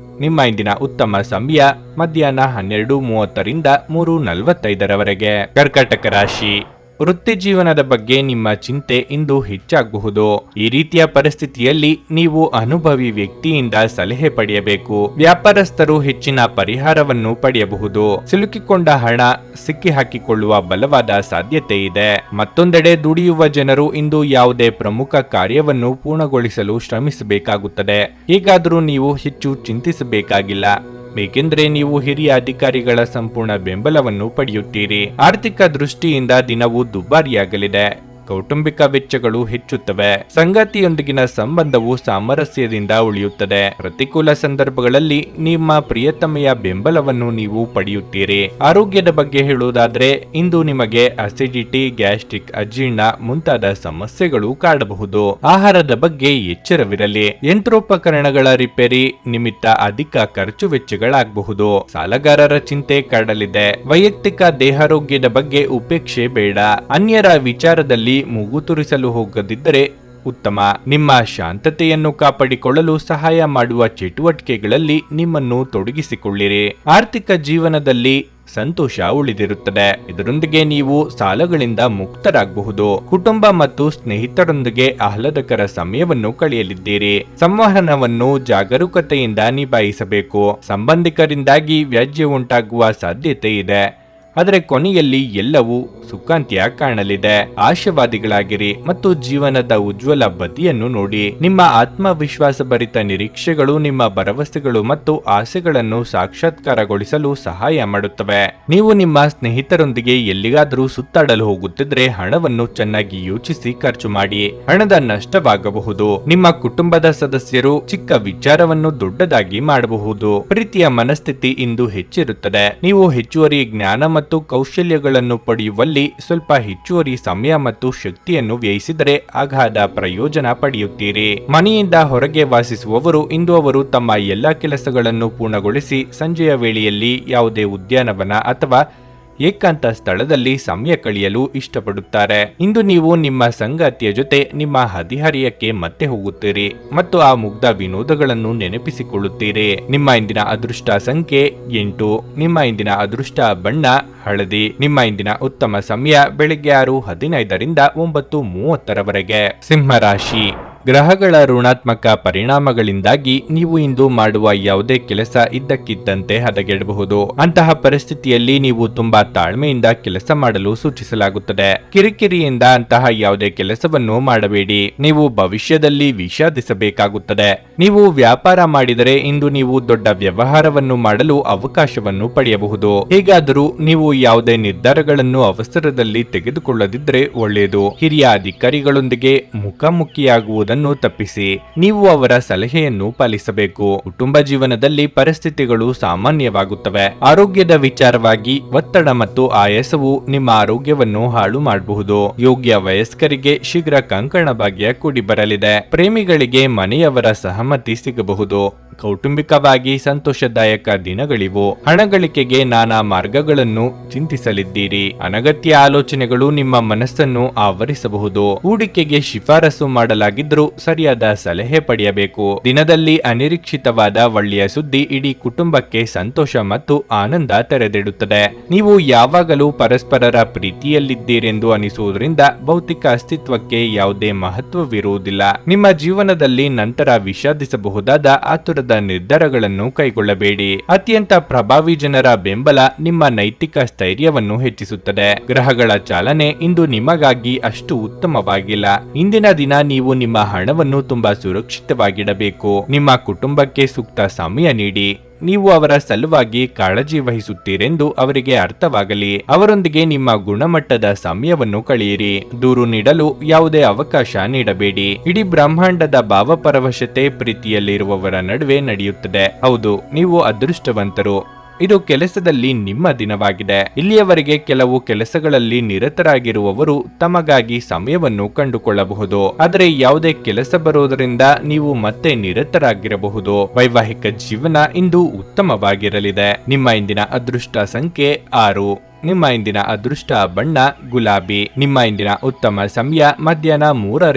ನಿಮ್ಮ ಇಂದಿನ ಉತ್ತಮ ಸಮಯ ಮಧ್ಯಾಹ್ನ 12:30ರಿಂದ 3:45ರವರೆಗೆ. ಕರ್ಕಾಟಕ ರಾಶಿ. ವೃತ್ತಿ ಜೀವನದ ಬಗ್ಗೆ ನಿಮ್ಮ ಚಿಂತೆ ಇಂದು ಹೆಚ್ಚಾಗಬಹುದು. ಈ ರೀತಿಯ ಪರಿಸ್ಥಿತಿಯಲ್ಲಿ ನೀವು ಅನುಭವಿ ವ್ಯಕ್ತಿಯಿಂದ ಸಲಹೆ ಪಡೆಯಬೇಕು. ವ್ಯಾಪಾರಸ್ಥರು ಹೆಚ್ಚಿನ ಪರಿಹಾರವನ್ನು ಪಡೆಯಬಹುದು. ಸಿಲುಕಿಕೊಂಡ ಹಣ ಸಿಕ್ಕಿ ಹಾಕಿಕೊಳ್ಳುವ ಬಲವಾದ ಸಾಧ್ಯತೆ ಇದೆ. ಮತ್ತೊಂದೆಡೆ ದುಡಿಯುವ ಜನರು ಇಂದು ಯಾವುದೇ ಪ್ರಮುಖ ಕಾರ್ಯವನ್ನು ಪೂರ್ಣಗೊಳಿಸಲು ಶ್ರಮಿಸಬೇಕಾಗುತ್ತದೆ. ಹೇಗಾದರೂ ನೀವು ಹೆಚ್ಚು ಚಿಂತಿಸಬೇಕಾಗಿಲ್ಲ, ಏಕೆಂದರೆ ನೀವು ಹಿರಿಯ ಅಧಿಕಾರಿಗಳ ಸಂಪೂರ್ಣ ಬೆಂಬಲವನ್ನು ಪಡೆಯುತ್ತೀರಿ. ಆರ್ಥಿಕ ದೃಷ್ಟಿಯಿಂದ ದಿನವು ದುಬಾರಿಯಾಗಲಿದೆ. ಕೌಟುಂಬಿಕ ವೆಚ್ಚಗಳು ಹೆಚ್ಚುತ್ತವೆ. ಸಂಗಾತಿಯೊಂದಿಗಿನ ಸಂಬಂಧವು ಸಾಮರಸ್ಯದಿಂದ ಉಳಿಯುತ್ತದೆ. ಪ್ರತಿಕೂಲ ಸಂದರ್ಭಗಳಲ್ಲಿ ನಿಮ್ಮ ಪ್ರಿಯತಮೆಯ ಬೆಂಬಲವನ್ನು ನೀವು ಪಡೆಯುತ್ತೀರಿ. ಆರೋಗ್ಯದ ಬಗ್ಗೆ ಹೇಳುವುದಾದ್ರೆ ಇಂದು ನಿಮಗೆ ಅಸಿಡಿಟಿ, ಗ್ಯಾಸ್ಟ್ರಿಕ್, ಅಜೀರ್ಣ ಮುಂತಾದ ಸಮಸ್ಯೆಗಳು ಕಾಡಬಹುದು. ಆಹಾರದ ಬಗ್ಗೆ ಎಚ್ಚರವಿರಲಿ. ಯಂತ್ರೋಪಕರಣಗಳ ರಿಪೇರಿ ನಿಮಿತ್ತ ಅಧಿಕ ಖರ್ಚು ವೆಚ್ಚಗಳಾಗಬಹುದು. ಸಾಲಗಾರರ ಚಿಂತೆ ಕಾಡಲಿದೆ. ವೈಯಕ್ತಿಕ ದೇಹಾರೋಗ್ಯದ ಬಗ್ಗೆ ಉಪೇಕ್ಷೆ ಬೇಡ. ಅನ್ಯರ ವಿಚಾರದಲ್ಲಿ ಮೂಗು ತುರಿಸಲು ಹೋಗದಿದ್ದರೆ ಉತ್ತಮ. ನಿಮ್ಮ ಶಾಂತತೆಯನ್ನು ಕಾಪಾಡಿಕೊಳ್ಳಲು ಸಹಾಯ ಮಾಡುವ ಚಟುವಟಿಕೆಗಳಲ್ಲಿ ನಿಮ್ಮನ್ನು ತೊಡಗಿಸಿಕೊಳ್ಳಿರಿ. ಆರ್ಥಿಕ ಜೀವನದಲ್ಲಿ ಸಂತೋಷ ಉಳಿದಿರುತ್ತದೆ. ಇದರೊಂದಿಗೆ ನೀವು ಸಾಲಗಳಿಂದ ಮುಕ್ತರಾಗಬಹುದು. ಕುಟುಂಬ ಮತ್ತು ಸ್ನೇಹಿತರೊಂದಿಗೆ ಆಹ್ಲಾದಕರ ಸಮಯವನ್ನು ಕಳೆಯಲಿದ್ದೀರಿ. ಸಂವಹನವನ್ನು ಜಾಗರೂಕತೆಯಿಂದ ನಿಭಾಯಿಸಬೇಕು. ಸಂಬಂಧಿಕರಿಂದಾಗಿ ವ್ಯಾಜ್ಯ ಉಂಟಾಗುವ ಸಾಧ್ಯತೆ ಇದೆ. ಆದರೆ ಕೊನೆಯಲ್ಲಿ ಎಲ್ಲವೂ ಸುಖಾಂತ್ಯ ಕಾಣಲಿದೆ. ಆಶಾವಾದಿಗಳಾಗಿರಿ ಮತ್ತು ಜೀವನದ ಉಜ್ವಲ ಬದಿಯನ್ನು ನೋಡಿ. ನಿಮ್ಮ ಆತ್ಮವಿಶ್ವಾಸ ಭರಿತ ನಿರೀಕ್ಷೆಗಳು ನಿಮ್ಮ ಭರವಸೆಗಳು ಮತ್ತು ಆಸೆಗಳನ್ನು ಸಾಕ್ಷಾತ್ಕಾರಗೊಳಿಸಲು ಸಹಾಯ ಮಾಡುತ್ತವೆ. ನೀವು ನಿಮ್ಮ ಸ್ನೇಹಿತರೊಂದಿಗೆ ಎಲ್ಲಿಗಾದರೂ ಸುತ್ತಾಡಲು ಹೋಗುತ್ತಿದ್ರೆ ಹಣವನ್ನು ಚೆನ್ನಾಗಿ ಯೋಚಿಸಿ ಖರ್ಚು ಮಾಡಿ. ಹಣದ ನಷ್ಟವಾಗಬಹುದು. ನಿಮ್ಮ ಕುಟುಂಬದ ಸದಸ್ಯರು ಚಿಕ್ಕ ವಿಚಾರವನ್ನು ದೊಡ್ಡದಾಗಿ ಮಾಡಬಹುದು. ಪ್ರೀತಿಯ ಮನಸ್ಥಿತಿ ಇಂದು ಹೆಚ್ಚಿರುತ್ತದೆ. ನೀವು ಹೆಚ್ಚುವರಿ ಜ್ಞಾನ ಮತ್ತು ಕೌಶಲ್ಯಗಳನ್ನು ಪಡೆಯುವಲ್ಲಿ ಸ್ವಲ್ಪ ಹೆಚ್ಚುವರಿ ಸಮಯ ಮತ್ತು ಶಕ್ತಿಯನ್ನು ವ್ಯಯಿಸಿದರೆ ಅಗಾಧ ಪ್ರಯೋಜನ ಪಡೆಯುತ್ತೀರಿ. ಮನೆಯಿಂದ ಹೊರಗೆ ವಾಸಿಸುವವರು ಇಂದು ಅವರು ತಮ್ಮ ಎಲ್ಲಾ ಕೆಲಸಗಳನ್ನು ಪೂರ್ಣಗೊಳಿಸಿ ಸಂಜೆಯ ವೇಳೆಯಲ್ಲಿ ಯಾವುದೇ ಉದ್ಯಾನವನ ಅಥವಾ ಏಕಾಂತ ಸ್ಥಳದಲ್ಲಿ ಸಮಯ ಕಳೆಯಲು ಇಷ್ಟಪಡುತ್ತಾರೆ. ಇಂದು ನೀವು ನಿಮ್ಮ ಸಂಗಾತಿಯ ಜೊತೆ ನಿಮ್ಮ ಹದಿಹರಿಯಕ್ಕೆ ಮತ್ತೆ ಹೋಗುತ್ತೀರಿ ಮತ್ತು ಆ ಮುಗ್ಧ ವಿನೋದಗಳನ್ನು ನೆನಪಿಸಿಕೊಳ್ಳುತ್ತೀರಿ. ನಿಮ್ಮ ಇಂದಿನ ಅದೃಷ್ಟ ಸಂಖ್ಯೆ 8. ನಿಮ್ಮ ಇಂದಿನ ಅದೃಷ್ಟ ಬಣ್ಣ ಹಳದಿ. ನಿಮ್ಮ ಇಂದಿನ ಉತ್ತಮ ಸಮಯ ಬೆಳಿಗ್ಗೆ 6:15 9:30 ಸಿಂಹರಾಶಿ. ಗ್ರಹಗಳ ಋಣಾತ್ಮಕ ಪರಿಣಾಮಗಳಿಂದಾಗಿ ನೀವು ಇಂದು ಮಾಡುವ ಯಾವುದೇ ಕೆಲಸ ಇದ್ದಕ್ಕಿದ್ದಂತೆ ಹದಗೆಡಬಹುದು. ಅಂತಹ ಪರಿಸ್ಥಿತಿಯಲ್ಲಿ ನೀವು ತುಂಬಾ ತಾಳ್ಮೆಯಿಂದ ಕೆಲಸ ಮಾಡಲು ಸೂಚಿಸಲಾಗುತ್ತದೆ. ಕಿರಿಕಿರಿಯಿಂದ ಅಂತಹ ಯಾವುದೇ ಕೆಲಸವನ್ನು ಮಾಡಬೇಡಿ. ನೀವು ಭವಿಷ್ಯದಲ್ಲಿ ವಿಷಾದಿಸಬೇಕಾಗುತ್ತದೆ. ನೀವು ವ್ಯಾಪಾರ ಮಾಡಿದರೆ ಇಂದು ನೀವು ದೊಡ್ಡ ವ್ಯವಹಾರವನ್ನು ಮಾಡಲು ಅವಕಾಶವನ್ನು ಪಡೆಯಬಹುದು. ಹೇಗಾದರೂ ನೀವು ಯಾವುದೇ ನಿರ್ಧಾರಗಳನ್ನು ಅವಸರದಲ್ಲಿ ತೆಗೆದುಕೊಳ್ಳದಿದ್ದರೆ ಒಳ್ಳೆಯದು. ಹಿರಿಯ ಅಧಿಕಾರಿಗಳೊಂದಿಗೆ ಮುಖಾಮುಖಿಯಾಗುವುದು ತಪ್ಪಿಸಿ. ನೀವು ಅವರ ಸಲಹೆಯನ್ನು ಪಾಲಿಸಬೇಕು. ಕುಟುಂಬ ಜೀವನದಲ್ಲಿ ಪರಿಸ್ಥಿತಿಗಳು ಸಾಮಾನ್ಯವಾಗುತ್ತವೆ. ಆರೋಗ್ಯದ ವಿಚಾರವಾಗಿ ಒತ್ತಡ ಮತ್ತು ಆಯಾಸವು ನಿಮ್ಮ ಆರೋಗ್ಯವನ್ನು ಹಾಳು ಮಾಡಬಹುದು. ಯೋಗ್ಯ ವಯಸ್ಕರಿಗೆ ಶೀಘ್ರ ಕಂಕಣ ಭಾಗ್ಯ ಕೂಡಿ ಬರಲಿದೆ. ಪ್ರೇಮಿಗಳಿಗೆ ಮನೆಯವರ ಸಹಮತಿ ಸಿಗಬಹುದು. ಕೌಟುಂಬಿಕವಾಗಿ ಸಂತೋಷದಾಯಕ ದಿನಗಳಿವು. ಹಣ ಗಳಿಕೆಗೆ ನಾನಾ ಮಾರ್ಗಗಳನ್ನು ಚಿಂತಿಸಲಿದ್ದೀರಿ. ಅನಗತ್ಯ ಆಲೋಚನೆಗಳು ನಿಮ್ಮ ಮನಸ್ಸನ್ನು ಆವರಿಸಬಹುದು. ಹೂಡಿಕೆಗೆ ಶಿಫಾರಸು ಮಾಡಲಾಗಿದ್ದರೂ ಸರಿಯಾದ ಸಲಹೆ ಪಡೆಯಬೇಕು. ದಿನದಲ್ಲಿ ಅನಿರೀಕ್ಷಿತವಾದ ಒಳ್ಳೆಯ ಸುದ್ದಿ ಇಡೀ ಕುಟುಂಬಕ್ಕೆ ಸಂತೋಷ ಮತ್ತು ಆನಂದ ತೆರೆದಿಡುತ್ತದೆ. ನೀವು ಯಾವಾಗಲೂ ಪರಸ್ಪರರ ಪ್ರೀತಿಯಲ್ಲಿದ್ದೀರೆಂದು ಅನಿಸುವುದರಿಂದ ಭೌತಿಕ ಅಸ್ತಿತ್ವಕ್ಕೆ ಯಾವುದೇ ಮಹತ್ವವಿರುವುದಿಲ್ಲ. ನಿಮ್ಮ ಜೀವನದಲ್ಲಿ ನಂತರ ವಿಷಾದಿಸಬಹುದಾದ ಆತುರದ ನಿರ್ಧಾರಗಳನ್ನು ಕೈಗೊಳ್ಳಬೇಡಿ. ಅತ್ಯಂತ ಪ್ರಭಾವಿ ಜನರ ಬೆಂಬಲ ನಿಮ್ಮ ನೈತಿಕ ಸ್ಥೈರ್ಯವನ್ನು ಹೆಚ್ಚಿಸುತ್ತದೆ. ಗ್ರಹಗಳ ಚಾಲನೆ ಇಂದು ನಿಮಗಾಗಿ ಅಷ್ಟು ಉತ್ತಮವಾಗಿಲ್ಲ. ಇಂದಿನ ದಿನ ನೀವು ನಿಮ್ಮ ಹಣವನ್ನು ತುಂಬಾ ಸುರಕ್ಷಿತವಾಗಿಡಬೇಕು. ನಿಮ್ಮ ಕುಟುಂಬಕ್ಕೆ ಸೂಕ್ತ ಸಮಯ ನೀಡಿ. ನೀವು ಅವರ ಸಲುವಾಗಿ ಕಾಳಜಿ ವಹಿಸುತ್ತೀರೆಂದು ಅವರಿಗೆ ಅರ್ಥವಾಗಲಿ. ಅವರೊಂದಿಗೆ ನಿಮ್ಮ ಗುಣಮಟ್ಟದ ಸಮಯವನ್ನು ಕಳೆಯಿರಿ. ದೂರು ನೀಡಲು ಯಾವುದೇ ಅವಕಾಶ ನೀಡಬೇಡಿ. ಇಡೀ ಬ್ರಹ್ಮಾಂಡದ ಭಾವಪರವಶತೆ ಪ್ರೀತಿಯಲ್ಲಿರುವವರ ನಡುವೆ ನಡೆಯುತ್ತದೆ. ಹೌದು, ನೀವು ಅದೃಷ್ಟವಂತರು. ಇದು ಕೆಲಸದಲ್ಲಿ ನಿಮ್ಮ ದಿನವಾಗಿದೆ. ಇಲ್ಲಿಯವರೆಗೆ ಕೆಲವು ಕೆಲಸಗಳಲ್ಲಿ ನಿರತರಾಗಿರುವವರು ತಮಗಾಗಿ ಸಮಯವನ್ನು ಕಂಡುಕೊಳ್ಳಬಹುದು. ಆದರೆ ಯಾವುದೇ ಕೆಲಸ ಬರುವುದರಿಂದ ನೀವು ಮತ್ತೆ ನಿರತರಾಗಿರಬಹುದು. ವೈವಾಹಿಕ ಜೀವನ ಇಂದು ಉತ್ತಮವಾಗಿರಲಿದೆ. ನಿಮ್ಮ ಇಂದಿನ ಅದೃಷ್ಟ ಸಂಖ್ಯೆ 6. ನಿಮ್ಮ ಇಂದಿನ ಅದೃಷ್ಟ ಬಣ್ಣ ಗುಲಾಬಿ. ನಿಮ್ಮ ಇಂದಿನ ಉತ್ತಮ ಸಮಯ ಮಧ್ಯಾಹ್ನ 3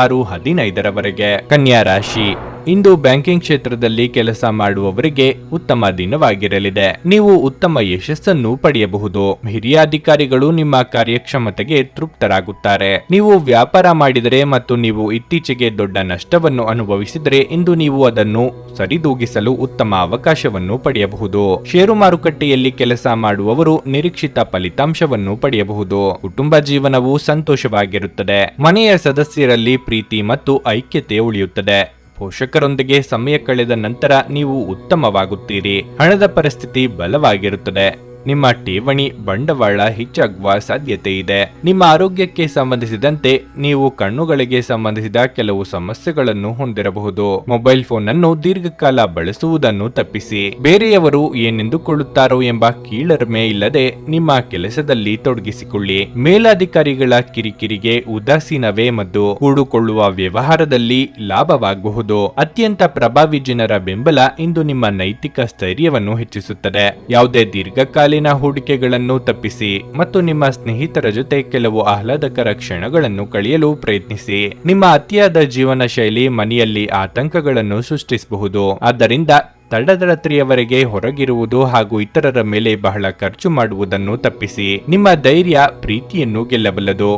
6:15 ಕನ್ಯಾ ರಾಶಿ. ಇಂದು ಬ್ಯಾಂಕಿಂಗ್ ಕ್ಷೇತ್ರದಲ್ಲಿ ಕೆಲಸ ಮಾಡುವವರಿಗೆ ಉತ್ತಮ ದಿನವಾಗಿರಲಿದೆ. ನೀವು ಉತ್ತಮ ಯಶಸ್ಸನ್ನು ಪಡೆಯಬಹುದು. ಹಿರಿಯ ಅಧಿಕಾರಿಗಳು ನಿಮ್ಮ ಕಾರ್ಯಕ್ಷಮತೆಗೆ ತೃಪ್ತರಾಗುತ್ತಾರೆ. ನೀವು ವ್ಯಾಪಾರ ಮಾಡಿದರೆ ಮತ್ತು ನೀವು ಇತ್ತೀಚೆಗೆ ದೊಡ್ಡ ನಷ್ಟವನ್ನು ಅನುಭವಿಸಿದರೆ ಇಂದು ನೀವು ಅದನ್ನು ಸರಿದೂಗಿಸಲು ಉತ್ತಮ ಅವಕಾಶವನ್ನು ಪಡೆಯಬಹುದು. ಷೇರು ಮಾರುಕಟ್ಟೆಯಲ್ಲಿ ಕೆಲಸ ಮಾಡುವವರು ನಿರೀಕ್ಷಿತ ಫಲಿತಾಂಶವನ್ನು ಪಡೆಯಬಹುದು. ಕುಟುಂಬ ಜೀವನವು ಸಂತೋಷವಾಗಿರುತ್ತದೆ. ಮನೆಯ ಸದಸ್ಯರಲ್ಲಿ ಪ್ರೀತಿ ಮತ್ತು ಐಕ್ಯತೆ ಉಳಿಯುತ್ತದೆ. ಪೋಷಕರೊಂದಿಗೆ ಸಮಯ ಕಳೆದ ನಂತರ ನೀವು ಉತ್ತಮವಾಗುತ್ತೀರಿ. ಹಣದ ಪರಿಸ್ಥಿತಿ ಬಲವಾಗಿರುತ್ತದೆ. ನಿಮ್ಮ ಠೇವಣಿ ಬಂಡವಾಳ ಹೆಚ್ಚಾಗುವ ಸಾಧ್ಯತೆ ಇದೆ. ನಿಮ್ಮ ಆರೋಗ್ಯಕ್ಕೆ ಸಂಬಂಧಿಸಿದಂತೆ ನೀವು ಕಣ್ಣುಗಳಿಗೆ ಸಂಬಂಧಿಸಿದ ಕೆಲವು ಸಮಸ್ಯೆಗಳನ್ನು ಹೊಂದಿರಬಹುದು. ಮೊಬೈಲ್ ಫೋನ್ ಅನ್ನು ದೀರ್ಘಕಾಲ ಬಳಸುವುದನ್ನು ತಪ್ಪಿಸಿ. ಬೇರೆಯವರು ಏನೆಂದುಕೊಳ್ಳುತ್ತಾರೋ ಎಂಬ ಕೀಳರಿಮೆ ಇಲ್ಲದೆ ನಿಮ್ಮ ಕೆಲಸದಲ್ಲಿ ತೊಡಗಿಸಿಕೊಳ್ಳಿ. ಮೇಲಾಧಿಕಾರಿಗಳ ಕಿರಿಕಿರಿಗೆ ಉದಾಸೀನವೇ ಮದ್ದು. ಕೂಡುಕೊಳ್ಳುವ ವ್ಯವಹಾರದಲ್ಲಿ ಲಾಭವಾಗಬಹುದು. ಅತ್ಯಂತ ಪ್ರಭಾವಿ ಜನರ ಬೆಂಬಲ ಇಂದು ನಿಮ್ಮ ನೈತಿಕ ಸ್ಥೈರ್ಯವನ್ನು ಹೆಚ್ಚಿಸುತ್ತದೆ. ಯಾವುದೇ ದೀರ್ಘಕಾಲ ಹೂಡಿಕೆಗಳನ್ನು ತಪ್ಪಿಸಿ ಮತ್ತು ನಿಮ್ಮ ಸ್ನೇಹಿತರ ಜೊತೆ ಕೆಲವು ಆಹ್ಲಾದಕರ ಕ್ಷಣಗಳನ್ನು ಕಳೆಯಲು ಪ್ರಯತ್ನಿಸಿ. ನಿಮ್ಮ ಅತಿಯಾದ ಜೀವನ ಶೈಲಿ ಮನೆಯಲ್ಲಿ ಆತಂಕಗಳನ್ನು ಸೃಷ್ಟಿಸಬಹುದು. ಆದ್ದರಿಂದ ತಡರಾತ್ರಿಯವರೆಗೆ ಹೊರಗಿರುವುದು ಹಾಗೂ ಇತರರ ಮೇಲೆ ಬಹಳ ಖರ್ಚು ಮಾಡುವುದನ್ನು ತಪ್ಪಿಸಿ. ನಿಮ್ಮ ಧೈರ್ಯ ಪ್ರೀತಿಯನ್ನು ಗೆಲ್ಲಬಲ್ಲದು.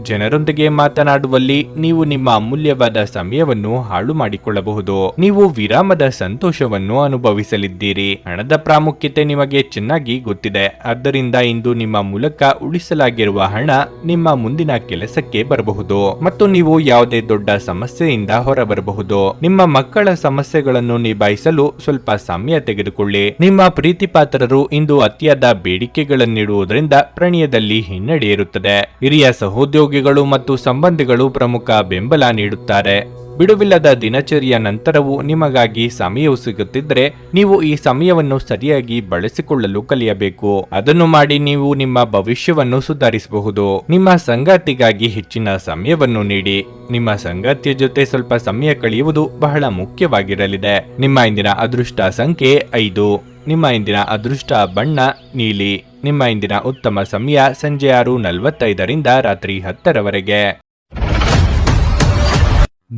ಜನರೊಂದಿಗೆ ಮಾತನಾಡುವಲ್ಲಿ ನೀವು ನಿಮ್ಮ ಅಮೂಲ್ಯವಾದ ಸಮಯವನ್ನು ಹಾಳು ಮಾಡಿಕೊಳ್ಳಬಹುದು. ನೀವು ವಿರಾಮದ ಸಂತೋಷವನ್ನು ಅನುಭವಿಸಲಿದ್ದೀರಿ. ಹಣದ ಪ್ರಾಮುಖ್ಯತೆ ನಿಮಗೆ ಚೆನ್ನಾಗಿ ಗೊತ್ತಿದೆ. ಆದ್ದರಿಂದ ಇಂದು ನಿಮ್ಮ ಮೂಲಕ ಉಳಿಸಲಾಗಿರುವ ಹಣ ನಿಮ್ಮ ಮುಂದಿನ ಕೆಲಸಕ್ಕೆ ಬರಬಹುದು ಮತ್ತು ನೀವು ಯಾವುದೇ ದೊಡ್ಡ ಸಮಸ್ಯೆಯಿಂದ ಹೊರಬರಬಹುದು. ನಿಮ್ಮ ಮಕ್ಕಳ ಸಮಸ್ಯೆಗಳನ್ನು ನಿಭಾಯಿಸಲು ಸ್ವಲ್ಪ ಸಮಯ ತೆಗೆದುಕೊಳ್ಳಿ. ನಿಮ್ಮ ಪ್ರೀತಿಪಾತ್ರರು ಇಂದು ಅತಿಯಾದ ಬೇಡಿಕೆಗಳನ್ನಿಡುವುದರಿಂದ ಪ್ರಣಯದಲ್ಲಿ ಹಿನ್ನಡೆ ಇರುತ್ತದೆ. ಹಿರಿಯ ಸಹೋದ್ಯೋಗಿಗಳು ಮತ್ತು ಸಂಬಂಧಿಗಳು ಪ್ರಮುಖ ಬೆಂಬಲ ನೀಡುತ್ತಾರೆ. ಬಿಡುವಿಲ್ಲದ ದಿನಚರಿಯ ನಂತರವೂ ನಿಮಗಾಗಿ ಸಮಯವು ಸಿಗುತ್ತಿದ್ದರೆ ನೀವು ಈ ಸಮಯವನ್ನು ಸರಿಯಾಗಿ ಬಳಸಿಕೊಳ್ಳಲು ಕಲಿಯಬೇಕು. ಅದನ್ನು ಮಾಡಿ ನೀವು ನಿಮ್ಮ ಭವಿಷ್ಯವನ್ನು ಸುಧಾರಿಸಬಹುದು. ನಿಮ್ಮ ಸಂಗಾತಿಗಾಗಿ ಹೆಚ್ಚಿನ ಸಮಯವನ್ನು ನೀಡಿ. ನಿಮ್ಮ ಸಂಗಾತಿಯ ಜೊತೆ ಸ್ವಲ್ಪ ಸಮಯ ಕಳೆಯುವುದು ಬಹಳ ಮುಖ್ಯವಾಗಿರಲಿದೆ. ನಿಮ್ಮ ಇಂದಿನ ಅದೃಷ್ಟ ಸಂಖ್ಯೆ 5. ನಿಮ್ಮ ಇಂದಿನ ಅದೃಷ್ಟ ಬಣ್ಣ ನೀಲಿ. ನಿಮ್ಮ ಇಂದಿನ ಉತ್ತಮ ಸಮಯ ಸಂಜೆ 6:45ರಿಂದ ರಾತ್ರಿ 10ರವರೆಗೆ.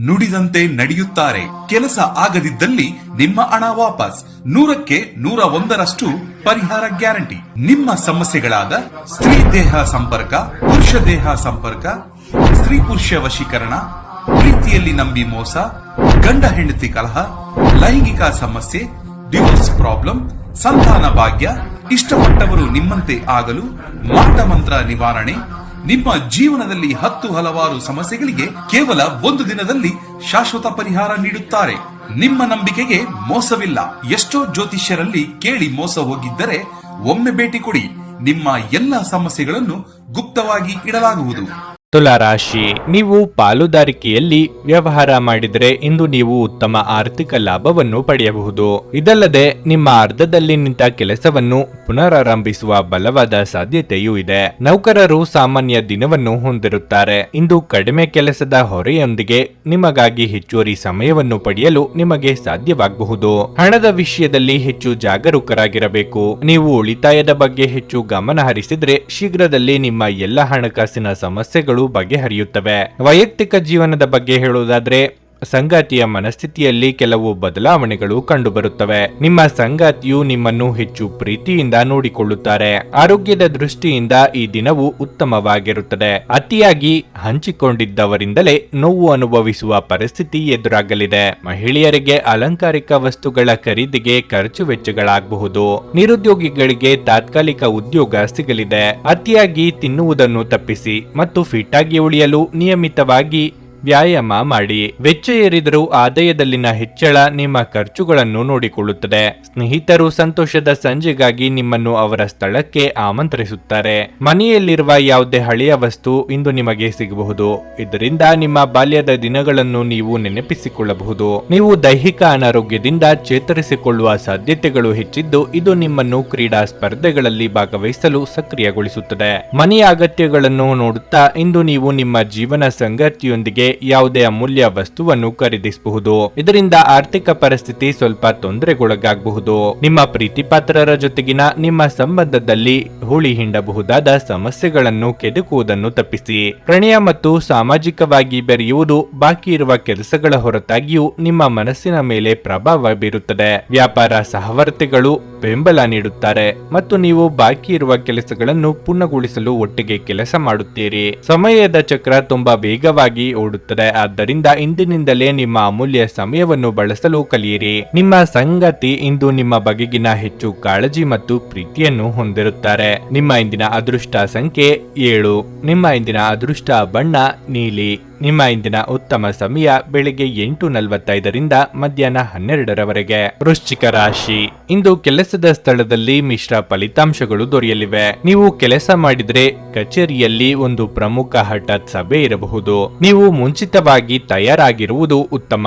ನುಡಿದಂತೆ ನಡೆಯುತ್ತಾರೆ. ಕೆಲಸ ಆಗದಿದ್ದಲ್ಲಿ ನಿಮ್ಮ ಹಣ ವಾಪಸ್. 100ಕ್ಕೆ 101ರಷ್ಟು ಪರಿಹಾರ ಗ್ಯಾರಂಟಿ. ನಿಮ್ಮ ಸಮಸ್ಯೆಗಳಾದ ಸ್ತ್ರೀ ದೇಹ ಸಂಪರ್ಕ, ಪುರುಷ ದೇಹ ಸಂಪರ್ಕ, ಸ್ತ್ರೀ ಪುರುಷ ವಶೀಕರಣ, ಪ್ರೀತಿಯಲ್ಲಿ ನಂಬಿ ಮೋಸ, ಗಂಡ ಹೆಂಡತಿ ಕಲಹ, ಲೈಂಗಿಕ ಸಮಸ್ಯೆ, ಡಿವೋರ್ಸ್ ಪ್ರಾಬ್ಲಮ್, ಸಂತಾನ ಭಾಗ್ಯ, ಇಷ್ಟಪಟ್ಟವರು ನಿಮ್ಮಂತೆ ಆಗಲು, ಮಾಟ ಮಂತ್ರ ನಿವಾರಣೆ, ನಿಮ್ಮ ಜೀವನದಲ್ಲಿ 10 ಹಲವಾರು ಸಮಸ್ಯೆಗಳಿಗೆ ಕೇವಲ 1 ದಿನದಲ್ಲಿ ಶಾಶ್ವತ ಪರಿಹಾರ ನೀಡುತ್ತಾರೆ. ನಿಮ್ಮ ನಂಬಿಕೆಗೆ ಮೋಸವಿಲ್ಲ. ಎಷ್ಟೋ ಜ್ಯೋತಿಷ್ಯರಲ್ಲಿ ಕೇಳಿ ಮೋಸ ಹೋಗಿದ್ದರೆ ಒಮ್ಮೆ ಭೇಟಿ ಕೊಡಿ. ನಿಮ್ಮ ಎಲ್ಲ ಸಮಸ್ಯೆಗಳನ್ನು ಗುಪ್ತವಾಗಿ ಇಡಲಾಗುವುದು. ತುಲಾರಾಶಿ, ನೀವು ಪಾಲುದಾರಿಕೆಯಲ್ಲಿ ವ್ಯವಹಾರ ಮಾಡಿದರೆ ಇಂದು ನೀವು ಉತ್ತಮ ಆರ್ಥಿಕ ಲಾಭವನ್ನು ಪಡೆಯಬಹುದು. ಇದಲ್ಲದೆ ನಿಮ್ಮ ಅರ್ಧದಲ್ಲಿ ನಿಂತ ಕೆಲಸವನ್ನು ಪುನರಾರಂಭಿಸುವ ಬಲವಾದ ಸಾಧ್ಯತೆಯೂ ಇದೆ. ನೌಕರರು ಸಾಮಾನ್ಯ ದಿನವನ್ನು ಹೊಂದಿರುತ್ತಾರೆ. ಇಂದು ಕಡಿಮೆ ಕೆಲಸದ ಹೊರೆಯೊಂದಿಗೆ ನಿಮಗಾಗಿ ಹೆಚ್ಚುವರಿ ಸಮಯವನ್ನು ಪಡೆಯಲು ನಿಮಗೆ ಸಾಧ್ಯವಾಗಬಹುದು. ಹಣದ ವಿಷಯದಲ್ಲಿ ಹೆಚ್ಚು ಜಾಗರೂಕರಾಗಿರಬೇಕು. ನೀವು ಉಳಿತಾಯದ ಬಗ್ಗೆ ಹೆಚ್ಚು ಗಮನ ಹರಿಸಿದ್ರೆ ಶೀಘ್ರದಲ್ಲೇ ನಿಮ್ಮ ಎಲ್ಲ ಹಣಕಾಸಿನ ಸಮಸ್ಯೆಗಳು ಬಗೆಹರಿಯುತ್ತವೆ. ವೈಯಕ್ತಿಕ ಜೀವನದ ಬಗ್ಗೆ ಹೇಳುವುದಾದ್ರೆ ಸಂಗಾತಿಯ ಮನಸ್ಥಿತಿಯಲ್ಲಿ ಕೆಲವು ಬದಲಾವಣೆಗಳು ಕಂಡುಬರುತ್ತವೆ. ನಿಮ್ಮ ಸಂಗಾತಿಯು ನಿಮ್ಮನ್ನು ಹೆಚ್ಚು ಪ್ರೀತಿಯಿಂದ ನೋಡಿಕೊಳ್ಳುತ್ತಾರೆ. ಆರೋಗ್ಯದ ದೃಷ್ಟಿಯಿಂದ ಈ ದಿನವು ಉತ್ತಮವಾಗಿರುತ್ತದೆ. ಅತಿಯಾಗಿ ಹಂಚಿಕೊಂಡಿದ್ದವರಿಂದಲೇ ನೋವು ಅನುಭವಿಸುವ ಪರಿಸ್ಥಿತಿ ಎದುರಾಗಲಿದೆ. ಮಹಿಳೆಯರಿಗೆ ಅಲಂಕಾರಿಕ ವಸ್ತುಗಳ ಖರೀದಿಗೆ ಖರ್ಚು ವೆಚ್ಚಗಳಾಗಬಹುದು. ನಿರುದ್ಯೋಗಿಗಳಿಗೆ ತಾತ್ಕಾಲಿಕ ಉದ್ಯೋಗ ಸಿಗಲಿದೆ. ಅತಿಯಾಗಿ ತಿನ್ನುವುದನ್ನು ತಪ್ಪಿಸಿ ಮತ್ತು ಫಿಟ್ ಆಗಿ ಉಳಿಯಲು ನಿಯಮಿತವಾಗಿ ವ್ಯಾಯಾಮ ಮಾಡಿ. ವೆಚ್ಚ ಏರಿದರೂ ಆದಾಯದಲ್ಲಿನ ಹೆಚ್ಚಳ ನಿಮ್ಮ ಖರ್ಚುಗಳನ್ನು ನೋಡಿಕೊಳ್ಳುತ್ತದೆ. ಸ್ನೇಹಿತರು ಸಂತೋಷದ ಸಂಜೆಗಾಗಿ ನಿಮ್ಮನ್ನು ಅವರ ಸ್ಥಳಕ್ಕೆ ಆಮಂತ್ರಿಸುತ್ತಾರೆ. ಮನೆಯಲ್ಲಿರುವ ಯಾವುದೇ ಹಳೆಯ ವಸ್ತು ಇಂದು ನಿಮಗೆ ಸಿಗಬಹುದು. ಇದರಿಂದ ನಿಮ್ಮ ಬಾಲ್ಯದ ದಿನಗಳನ್ನು ನೀವು ನೆನಪಿಸಿಕೊಳ್ಳಬಹುದು. ನೀವು ದೈಹಿಕ ಅನಾರೋಗ್ಯದಿಂದ ಚೇತರಿಸಿಕೊಳ್ಳುವ ಸಾಧ್ಯತೆಗಳು ಹೆಚ್ಚಿದ್ದು ಇದು ನಿಮ್ಮನ್ನು ಕ್ರೀಡಾ ಸ್ಪರ್ಧೆಗಳಲ್ಲಿ ಭಾಗವಹಿಸಲು ಸಕ್ರಿಯಗೊಳಿಸುತ್ತದೆ. ಮನೆಯ ಅಗತ್ಯಗಳನ್ನು ನೋಡುತ್ತಾ ಇಂದು ನೀವು ನಿಮ್ಮ ಜೀವನ ಸಂಗಾತಿಯೊಂದಿಗೆ ಯಾವುದೇ ಅಮೂಲ್ಯ ವಸ್ತುವನ್ನು ಖರೀದಿಸಬಹುದು. ಇದರಿಂದ ಆರ್ಥಿಕ ಪರಿಸ್ಥಿತಿ ಸ್ವಲ್ಪ ತೊಂದರೆಗೊಳಗಾಗಬಹುದು. ನಿಮ್ಮ ಪ್ರೀತಿಪಾತ್ರರ ಜೊತೆಗಿನ ನಿಮ್ಮ ಸಂಬಂಧದಲ್ಲಿ ಹುಳಿ ಹಿಂಡಬಹುದಾದ ಸಮಸ್ಯೆಗಳನ್ನು ಕೆದಕುವುದನ್ನು ತಪ್ಪಿಸಿ. ಪ್ರಣಯ ಮತ್ತು ಸಾಮಾಜಿಕವಾಗಿ ಬೆರೆಯುವುದು ಬಾಕಿ ಇರುವ ಕೆಲಸಗಳ ಹೊರತಾಗಿಯೂ ನಿಮ್ಮ ಮನಸ್ಸಿನ ಮೇಲೆ ಪ್ರಭಾವ ಬೀರುತ್ತದೆ. ವ್ಯಾಪಾರ ಸಹವರ್ತಿಗಳು ಬೆಂಬಲ ನೀಡುತ್ತಾರೆ ಮತ್ತು ನೀವು ಬಾಕಿ ಇರುವ ಕೆಲಸಗಳನ್ನು ಪೂರ್ಣಗೊಳಿಸಲು ಒಟ್ಟಿಗೆ ಕೆಲಸ ಮಾಡುತ್ತೀರಿ. ಸಮಯದ ಚಕ್ರ ತುಂಬಾ ವೇಗವಾಗಿ ಓಡುತ್ತದೆ. ಆದ್ದರಿಂದ ಇಂದಿನಿಂದಲೇ ನಿಮ್ಮ ಅಮೂಲ್ಯ ಸಮಯವನ್ನು ಬಳಸಲು ಕಲಿಯಿರಿ. ನಿಮ್ಮ ಸಂಗಾತಿ ಇಂದು ನಿಮ್ಮ ಬಗೆಗಿನ ಹೆಚ್ಚು ಕಾಳಜಿ ಮತ್ತು ಪ್ರೀತಿಯನ್ನು ಹೊಂದಿರುತ್ತಾರೆ. ನಿಮ್ಮ ಇಂದಿನ ಅದೃಷ್ಟ ಸಂಖ್ಯೆ 7. ನಿಮ್ಮ ಇಂದಿನ ಅದೃಷ್ಟ ಬಣ್ಣ ನೀಲಿ. ನಿಮ್ಮ ಇಂದಿನ ಉತ್ತಮ ಸಮಯ ಬೆಳಿಗ್ಗೆ 8:45ರಿಂದ ಮಧ್ಯಾಹ್ನ 12ರವರೆಗೆ. ವೃಶ್ಚಿಕ ರಾಶಿ, ಇಂದು ಕೆಲಸದ ಸ್ಥಳದಲ್ಲಿ ಮಿಶ್ರ ಫಲಿತಾಂಶಗಳು ದೊರೆಯಲಿವೆ. ನೀವು ಕೆಲಸ ಮಾಡಿದ್ರೆ ಕಚೇರಿಯಲ್ಲಿ ಒಂದು ಪ್ರಮುಖ ಹಠಾತ್ ಸಭೆ ಇರಬಹುದು. ನೀವು ಮುಂಚಿತವಾಗಿ ತಯಾರಾಗಿರುವುದು ಉತ್ತಮ.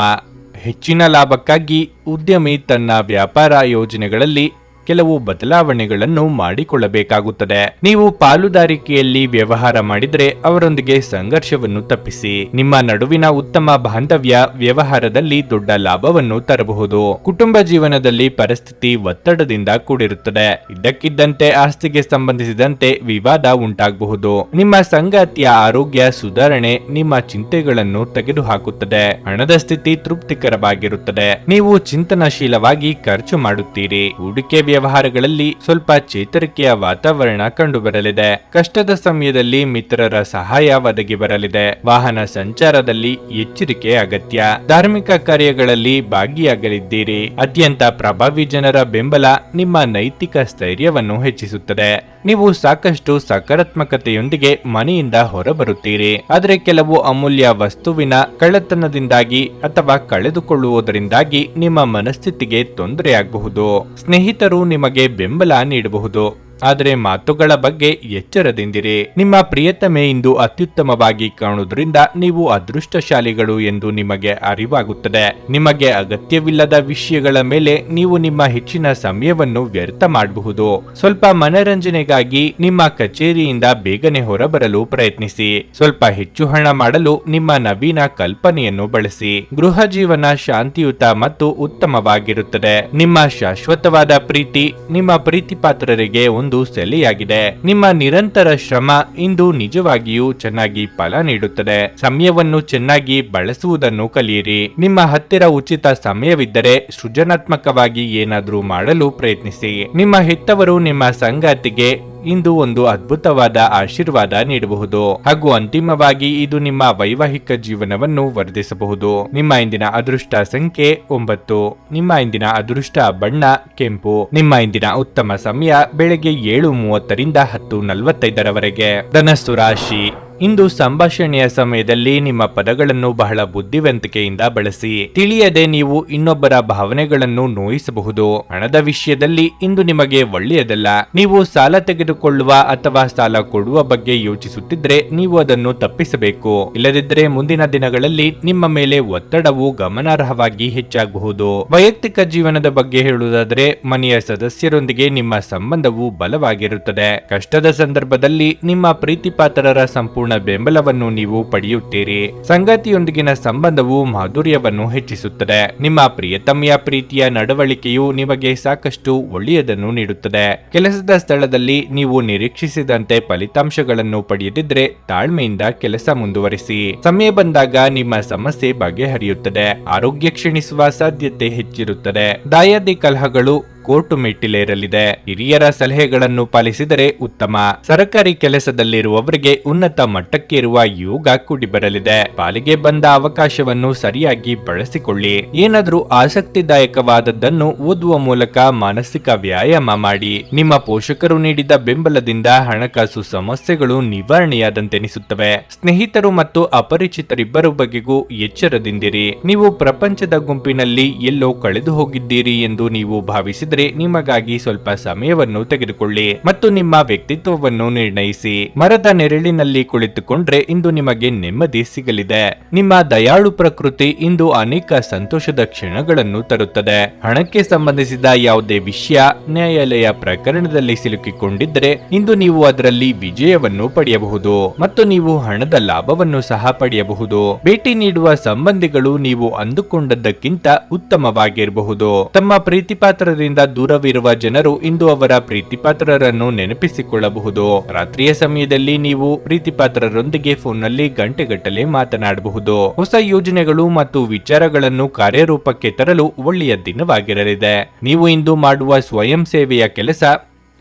ಹೆಚ್ಚಿನ ಲಾಭಕ್ಕಾಗಿ ಉದ್ಯಮಿ ತನ್ನ ವ್ಯಾಪಾರ ಯೋಜನೆಗಳಲ್ಲಿ ಕೆಲವು ಬದಲಾವಣೆಗಳನ್ನು ಮಾಡಿಕೊಳ್ಳಬೇಕಾಗುತ್ತದೆ. ನೀವು ಪಾಲುದಾರಿಕೆಯಲ್ಲಿ ವ್ಯವಹಾರ ಮಾಡಿದ್ರೆ ಅವರೊಂದಿಗೆ ಸಂಘರ್ಷವನ್ನು ತಪ್ಪಿಸಿ. ನಿಮ್ಮ ನಡುವಿನ ಉತ್ತಮ ಬಾಂಧವ್ಯ ವ್ಯವಹಾರದಲ್ಲಿ ದೊಡ್ಡ ಲಾಭವನ್ನು ತರಬಹುದು. ಕುಟುಂಬ ಜೀವನದಲ್ಲಿ ಪರಿಸ್ಥಿತಿ ಒತ್ತಡದಿಂದ ಕೂಡಿರುತ್ತದೆ. ಇದ್ದಕ್ಕಿದ್ದಂತೆ ಆಸ್ತಿಗೆ ಸಂಬಂಧಿಸಿದಂತೆ ವಿವಾದ ಉಂಟಾಗಬಹುದು. ನಿಮ್ಮ ಸಂಗಾತಿಯ ಆರೋಗ್ಯ ಸುಧಾರಣೆ ನಿಮ್ಮ ಚಿಂತೆಗಳನ್ನು ತೆಗೆದುಹಾಕುತ್ತದೆ. ಹಣದ ಸ್ಥಿತಿ ತೃಪ್ತಿಕರವಾಗಿರುತ್ತದೆ. ನೀವು ಚಿಂತನಶೀಲವಾಗಿ ಖರ್ಚು ಮಾಡುತ್ತೀರಿ. ಹೂಡಿಕೆ ವ್ಯವಹಾರಗಳಲ್ಲಿ ಸ್ವಲ್ಪ ಚೇತರಿಕೆಯ ವಾತಾವರಣ ಕಂಡುಬರಲಿದೆ. ಕಷ್ಟದ ಸಮಯದಲ್ಲಿ ಮಿತ್ರರ ಸಹಾಯ ಒದಗಿ ಬರಲಿದೆ. ವಾಹನ ಸಂಚಾರದಲ್ಲಿ ಎಚ್ಚರಿಕೆ ಅಗತ್ಯ. ಧಾರ್ಮಿಕ ಕಾರ್ಯಗಳಲ್ಲಿ ಭಾಗಿಯಾಗಲಿದ್ದೀರಿ. ಅತ್ಯಂತ ಪ್ರಭಾವಿ ಜನರ ಬೆಂಬಲ ನಿಮ್ಮ ನೈತಿಕ ಸ್ಥೈರ್ಯವನ್ನು ಹೆಚ್ಚಿಸುತ್ತದೆ. ನೀವು ಸಾಕಷ್ಟು ಸಕಾರಾತ್ಮಕತೆಯೊಂದಿಗೆ ಮನೆಯಿಂದ ಹೊರಬರುತ್ತೀರಿ. ಆದರೆ ಕೆಲವು ಅಮೂಲ್ಯ ವಸ್ತುವಿನ ಕಳ್ಳತನದಿಂದಾಗಿ ಅಥವಾ ಕಳೆದುಕೊಳ್ಳುವುದರಿಂದಾಗಿ ನಿಮ್ಮ ಮನಸ್ಥಿತಿಗೆ ತೊಂದರೆಯಾಗಬಹುದು. ಸ್ನೇಹಿತರು ನಿಮಗೆ ಬೆಂಬಲ ನೀಡಬಹುದು, ಆದರೆ ಮಾತುಗಳ ಬಗ್ಗೆ ಎಚ್ಚರದಿಂದಿರಿ. ನಿಮ್ಮ ಪ್ರಿಯತಮೆ ಇಂದು ಅತ್ಯುತ್ತಮವಾಗಿ ಕಾಣುವುದರಿಂದ ನೀವು ಅದೃಷ್ಟಶಾಲಿಗಳು ಎಂದು ನಿಮಗೆ ಅರಿವಾಗುತ್ತದೆ. ನಿಮಗೆ ಅಗತ್ಯವಿಲ್ಲದ ವಿಷಯಗಳ ಮೇಲೆ ನೀವು ನಿಮ್ಮ ಹೆಚ್ಚಿನ ಸಮಯವನ್ನು ವ್ಯರ್ಥ ಮಾಡಬಹುದು. ಸ್ವಲ್ಪ ಮನರಂಜನೆಗಾಗಿ ನಿಮ್ಮ ಕಚೇರಿಯಿಂದ ಬೇಗನೆ ಹೊರಬರಲು ಪ್ರಯತ್ನಿಸಿ. ಸ್ವಲ್ಪ ಹೆಚ್ಚು ಹಣ ಮಾಡಲು ನಿಮ್ಮ ನವೀನ ಕಲ್ಪನೆಯನ್ನು ಬಳಸಿ. ಗೃಹ ಜೀವನ ಶಾಂತಿಯುತ ಮತ್ತು ಉತ್ತಮವಾಗಿರುತ್ತದೆ. ನಿಮ್ಮ ಶಾಶ್ವತವಾದ ಪ್ರೀತಿ ನಿಮ್ಮ ಪ್ರೀತಿಪಾತ್ರರಿಗೆ ಒಂದು ಸೆಲೆಯಾಗಿದೆ. ನಿಮ್ಮ ನಿರಂತರ ಶ್ರಮ ಇಂದು ನಿಜವಾಗಿಯೂ ಚೆನ್ನಾಗಿ ಫಲ ನೀಡುತ್ತದೆ. ಸಮಯವನ್ನು ಚೆನ್ನಾಗಿ ಬಳಸುವುದನ್ನು ಕಲಿಯಿರಿ. ನಿಮ್ಮ ಹತ್ತಿರ ಉಚಿತ ಸಮಯವಿದ್ದರೆ ಸೃಜನಾತ್ಮಕವಾಗಿ ಏನಾದರೂ ಮಾಡಲು ಪ್ರಯತ್ನಿಸಿ. ನಿಮ್ಮ ಹೆತ್ತವರು ನಿಮ್ಮ ಸಂಗಾತಿಗೆ ಇಂದು ಒಂದು ಅದ್ಭುತವಾದ ಆಶೀರ್ವಾದ ನೀಡಬಹುದು ಹಾಗೂ ಅಂತಿಮವಾಗಿ ಇದು ನಿಮ್ಮ ವೈವಾಹಿಕ ಜೀವನವನ್ನು ವರ್ಧಿಸಬಹುದು. ನಿಮ್ಮ ಇಂದಿನ ಅದೃಷ್ಟ ಸಂಖ್ಯೆ 9. ನಿಮ್ಮ ಇಂದಿನ ಅದೃಷ್ಟ ಬಣ್ಣ ಕೆಂಪು. ನಿಮ್ಮ ಇಂದಿನ ಉತ್ತಮ ಸಮಯ ಬೆಳಗ್ಗೆ 7:30 ರಿಂದ 10:45 ಧನಸ್ಸು ರಾಶಿ. ಇಂದು ಸಂಭಾಷಣೆಯ ಸಮಯದಲ್ಲಿ ನಿಮ್ಮ ಪದಗಳನ್ನು ಬಹಳ ಬುದ್ಧಿವಂತಿಕೆಯಿಂದ ಬಳಸಿ. ತಿಳಿಯದೆ ನೀವು ಇನ್ನೊಬ್ಬರ ಭಾವನೆಗಳನ್ನು ನೋಯಿಸಬಹುದು. ಹಣದ ವಿಷಯದಲ್ಲಿ ಇಂದು ನಿಮಗೆ ಒಳ್ಳೆಯದಲ್ಲ. ನೀವು ಸಾಲ ತೆಗೆದುಕೊಳ್ಳುವ ಅಥವಾ ಸಾಲ ಕೊಡುವ ಬಗ್ಗೆ ಯೋಚಿಸುತ್ತಿದ್ರೆ ನೀವು ಅದನ್ನು ತಪ್ಪಿಸಬೇಕು. ಇಲ್ಲದಿದ್ದರೆ ಮುಂದಿನ ದಿನಗಳಲ್ಲಿ ನಿಮ್ಮ ಮೇಲೆ ಒತ್ತಡವು ಗಮನಾರ್ಹವಾಗಿ ಹೆಚ್ಚಾಗಬಹುದು. ವೈಯಕ್ತಿಕ ಜೀವನದ ಬಗ್ಗೆ ಹೇಳುವುದಾದರೆ ಮನೆಯ ಸದಸ್ಯರೊಂದಿಗೆ ನಿಮ್ಮ ಸಂಬಂಧವು ಬಲವಾಗಿರುತ್ತದೆ. ಕಷ್ಟದ ಸಂದರ್ಭದಲ್ಲಿ ನಿಮ್ಮ ಪ್ರೀತಿಪಾತ್ರರ ಸಂಪೂರ್ಣ ಬೆಂಬಲವನ್ನು ನೀವು ಪಡೆಯುತ್ತೀರಿ. ಸಂಗಾತಿಯೊಂದಿಗಿನ ಸಂಬಂಧವು ಮಾಧುರ್ಯವನ್ನು ಹೆಚ್ಚಿಸುತ್ತದೆ. ನಿಮ್ಮ ಪ್ರಿಯತಮೆಯ ಪ್ರೀತಿಯ ನಡವಳಿಕೆಯು ನಿಮಗೆ ಸಾಕಷ್ಟು ಒಳ್ಳೆಯದನ್ನು ನೀಡುತ್ತದೆ. ಕೆಲಸದ ಸ್ಥಳದಲ್ಲಿ ನೀವು ನಿರೀಕ್ಷಿಸಿದಂತೆ ಫಲಿತಾಂಶಗಳನ್ನು ಪಡೆಯದಿದ್ರೆ ತಾಳ್ಮೆಯಿಂದ ಕೆಲಸ ಮುಂದುವರಿಸಿ. ಸಮಯ ಬಂದಾಗ ನಿಮ್ಮ ಸಮಸ್ಯೆ ಬಗೆಹರಿಯುತ್ತದೆ. ಆರೋಗ್ಯ ಕ್ಷೀಣಿಸುವ ಸಾಧ್ಯತೆ ಹೆಚ್ಚಿರುತ್ತದೆ. ದಾಯಾದಿ ಕಲಹಗಳು ಕೋರ್ಟು ಮೆಟ್ಟಿಲೇರಲಿದೆ. ಹಿರಿಯರ ಸಲಹೆಗಳನ್ನು ಪಾಲಿಸಿದರೆ ಉತ್ತಮ. ಸರ್ಕಾರಿ ಕೆಲಸದಲ್ಲಿರುವವರಿಗೆ ಉನ್ನತ ಮಟ್ಟಕ್ಕೇರುವ ಯೋಗ ಕೂಡಿ ಬರಲಿದೆ. ಪಾಲಿಗೆ ಬಂದ ಅವಕಾಶವನ್ನು ಸರಿಯಾಗಿ ಬಳಸಿಕೊಳ್ಳಿ. ಏನಾದರೂ ಆಸಕ್ತಿದಾಯಕವಾದದ್ದನ್ನು ಓದುವ ಮೂಲಕ ಮಾನಸಿಕ ವ್ಯಾಯಾಮ ಮಾಡಿ. ನಿಮ್ಮ ಪೋಷಕರು ನೀಡಿದ ಬೆಂಬಲದಿಂದ ಹಣಕಾಸು ಸಮಸ್ಯೆಗಳು ನಿವಾರಣೆಯಾದಂತೆನಿಸುತ್ತವೆ. ಸ್ನೇಹಿತರು ಮತ್ತು ಅಪರಿಚಿತರಿಬ್ಬರ ಬಗೆಗೂ ಎಚ್ಚರದಿಂದಿರಿ. ನೀವು ಪ್ರಪಂಚದ ಗುಂಪಿನಲ್ಲಿ ಎಲ್ಲೋ ಕಳೆದು ಹೋಗಿದ್ದೀರಿ ಎಂದು ನೀವು ಭಾವಿಸಿದ ನಿಮಗಾಗಿ ಸ್ವಲ್ಪ ಸಮಯವನ್ನು ತೆಗೆದುಕೊಳ್ಳಿ ಮತ್ತು ನಿಮ್ಮ ವ್ಯಕ್ತಿತ್ವವನ್ನು ನಿರ್ಣಯಿಸಿ. ಮರದ ನೆರಳಿನಲ್ಲಿ ಕುಳಿತುಕೊಂಡ್ರೆ ಇಂದು ನಿಮಗೆ ನೆಮ್ಮದಿ ಸಿಗಲಿದೆ. ನಿಮ್ಮ ದಯಾಳು ಪ್ರಕೃತಿ ಇಂದು ಅನೇಕ ಸಂತೋಷದ ಕ್ಷಣಗಳನ್ನು ತರುತ್ತದೆ. ಹಣಕ್ಕೆ ಸಂಬಂಧಿಸಿದ ಯಾವುದೇ ವಿಷಯ ನ್ಯಾಯಾಲಯ ಪ್ರಕರಣದಲ್ಲಿ ಸಿಲುಕಿಕೊಂಡಿದ್ದರೆ ಇಂದು ನೀವು ಅದರಲ್ಲಿ ವಿಜಯವನ್ನು ಪಡೆಯಬಹುದು ಮತ್ತು ನೀವು ಹಣದ ಲಾಭವನ್ನು ಸಹ ಪಡೆಯಬಹುದು. ಭೇಟಿ ನೀಡುವ ಸಂಬಂಧಿಗಳು ನೀವು ಅಂದುಕೊಂಡದ್ದಕ್ಕಿಂತ ಉತ್ತಮವಾಗಿರಬಹುದು. ತಮ್ಮ ಪ್ರೀತಿಪಾತ್ರರಿಂದ ದೂರವಿರುವ ಜನರು ಇಂದು ಅವರ ಪ್ರೀತಿಪಾತ್ರರನ್ನು ನೆನಪಿಸಿಕೊಳ್ಳಬಹುದು. ರಾತ್ರಿಯ ಸಮಯದಲ್ಲಿ ನೀವು ಪ್ರೀತಿಪಾತ್ರರೊಂದಿಗೆ ಫೋನ್ನಲ್ಲಿ ಗಂಟೆಗಟ್ಟಲೆ ಮಾತನಾಡಬಹುದು. ಹೊಸ ಯೋಜನೆಗಳು ಮತ್ತು ವಿಚಾರಗಳನ್ನು ಕಾರ್ಯರೂಪಕ್ಕೆ ತರಲು ಒಳ್ಳೆಯ ದಿನವಾಗಿರಲಿದೆ. ನೀವು ಇಂದು ಮಾಡುವ ಸ್ವಯಂ ಸೇವೆಯ ಕೆಲಸ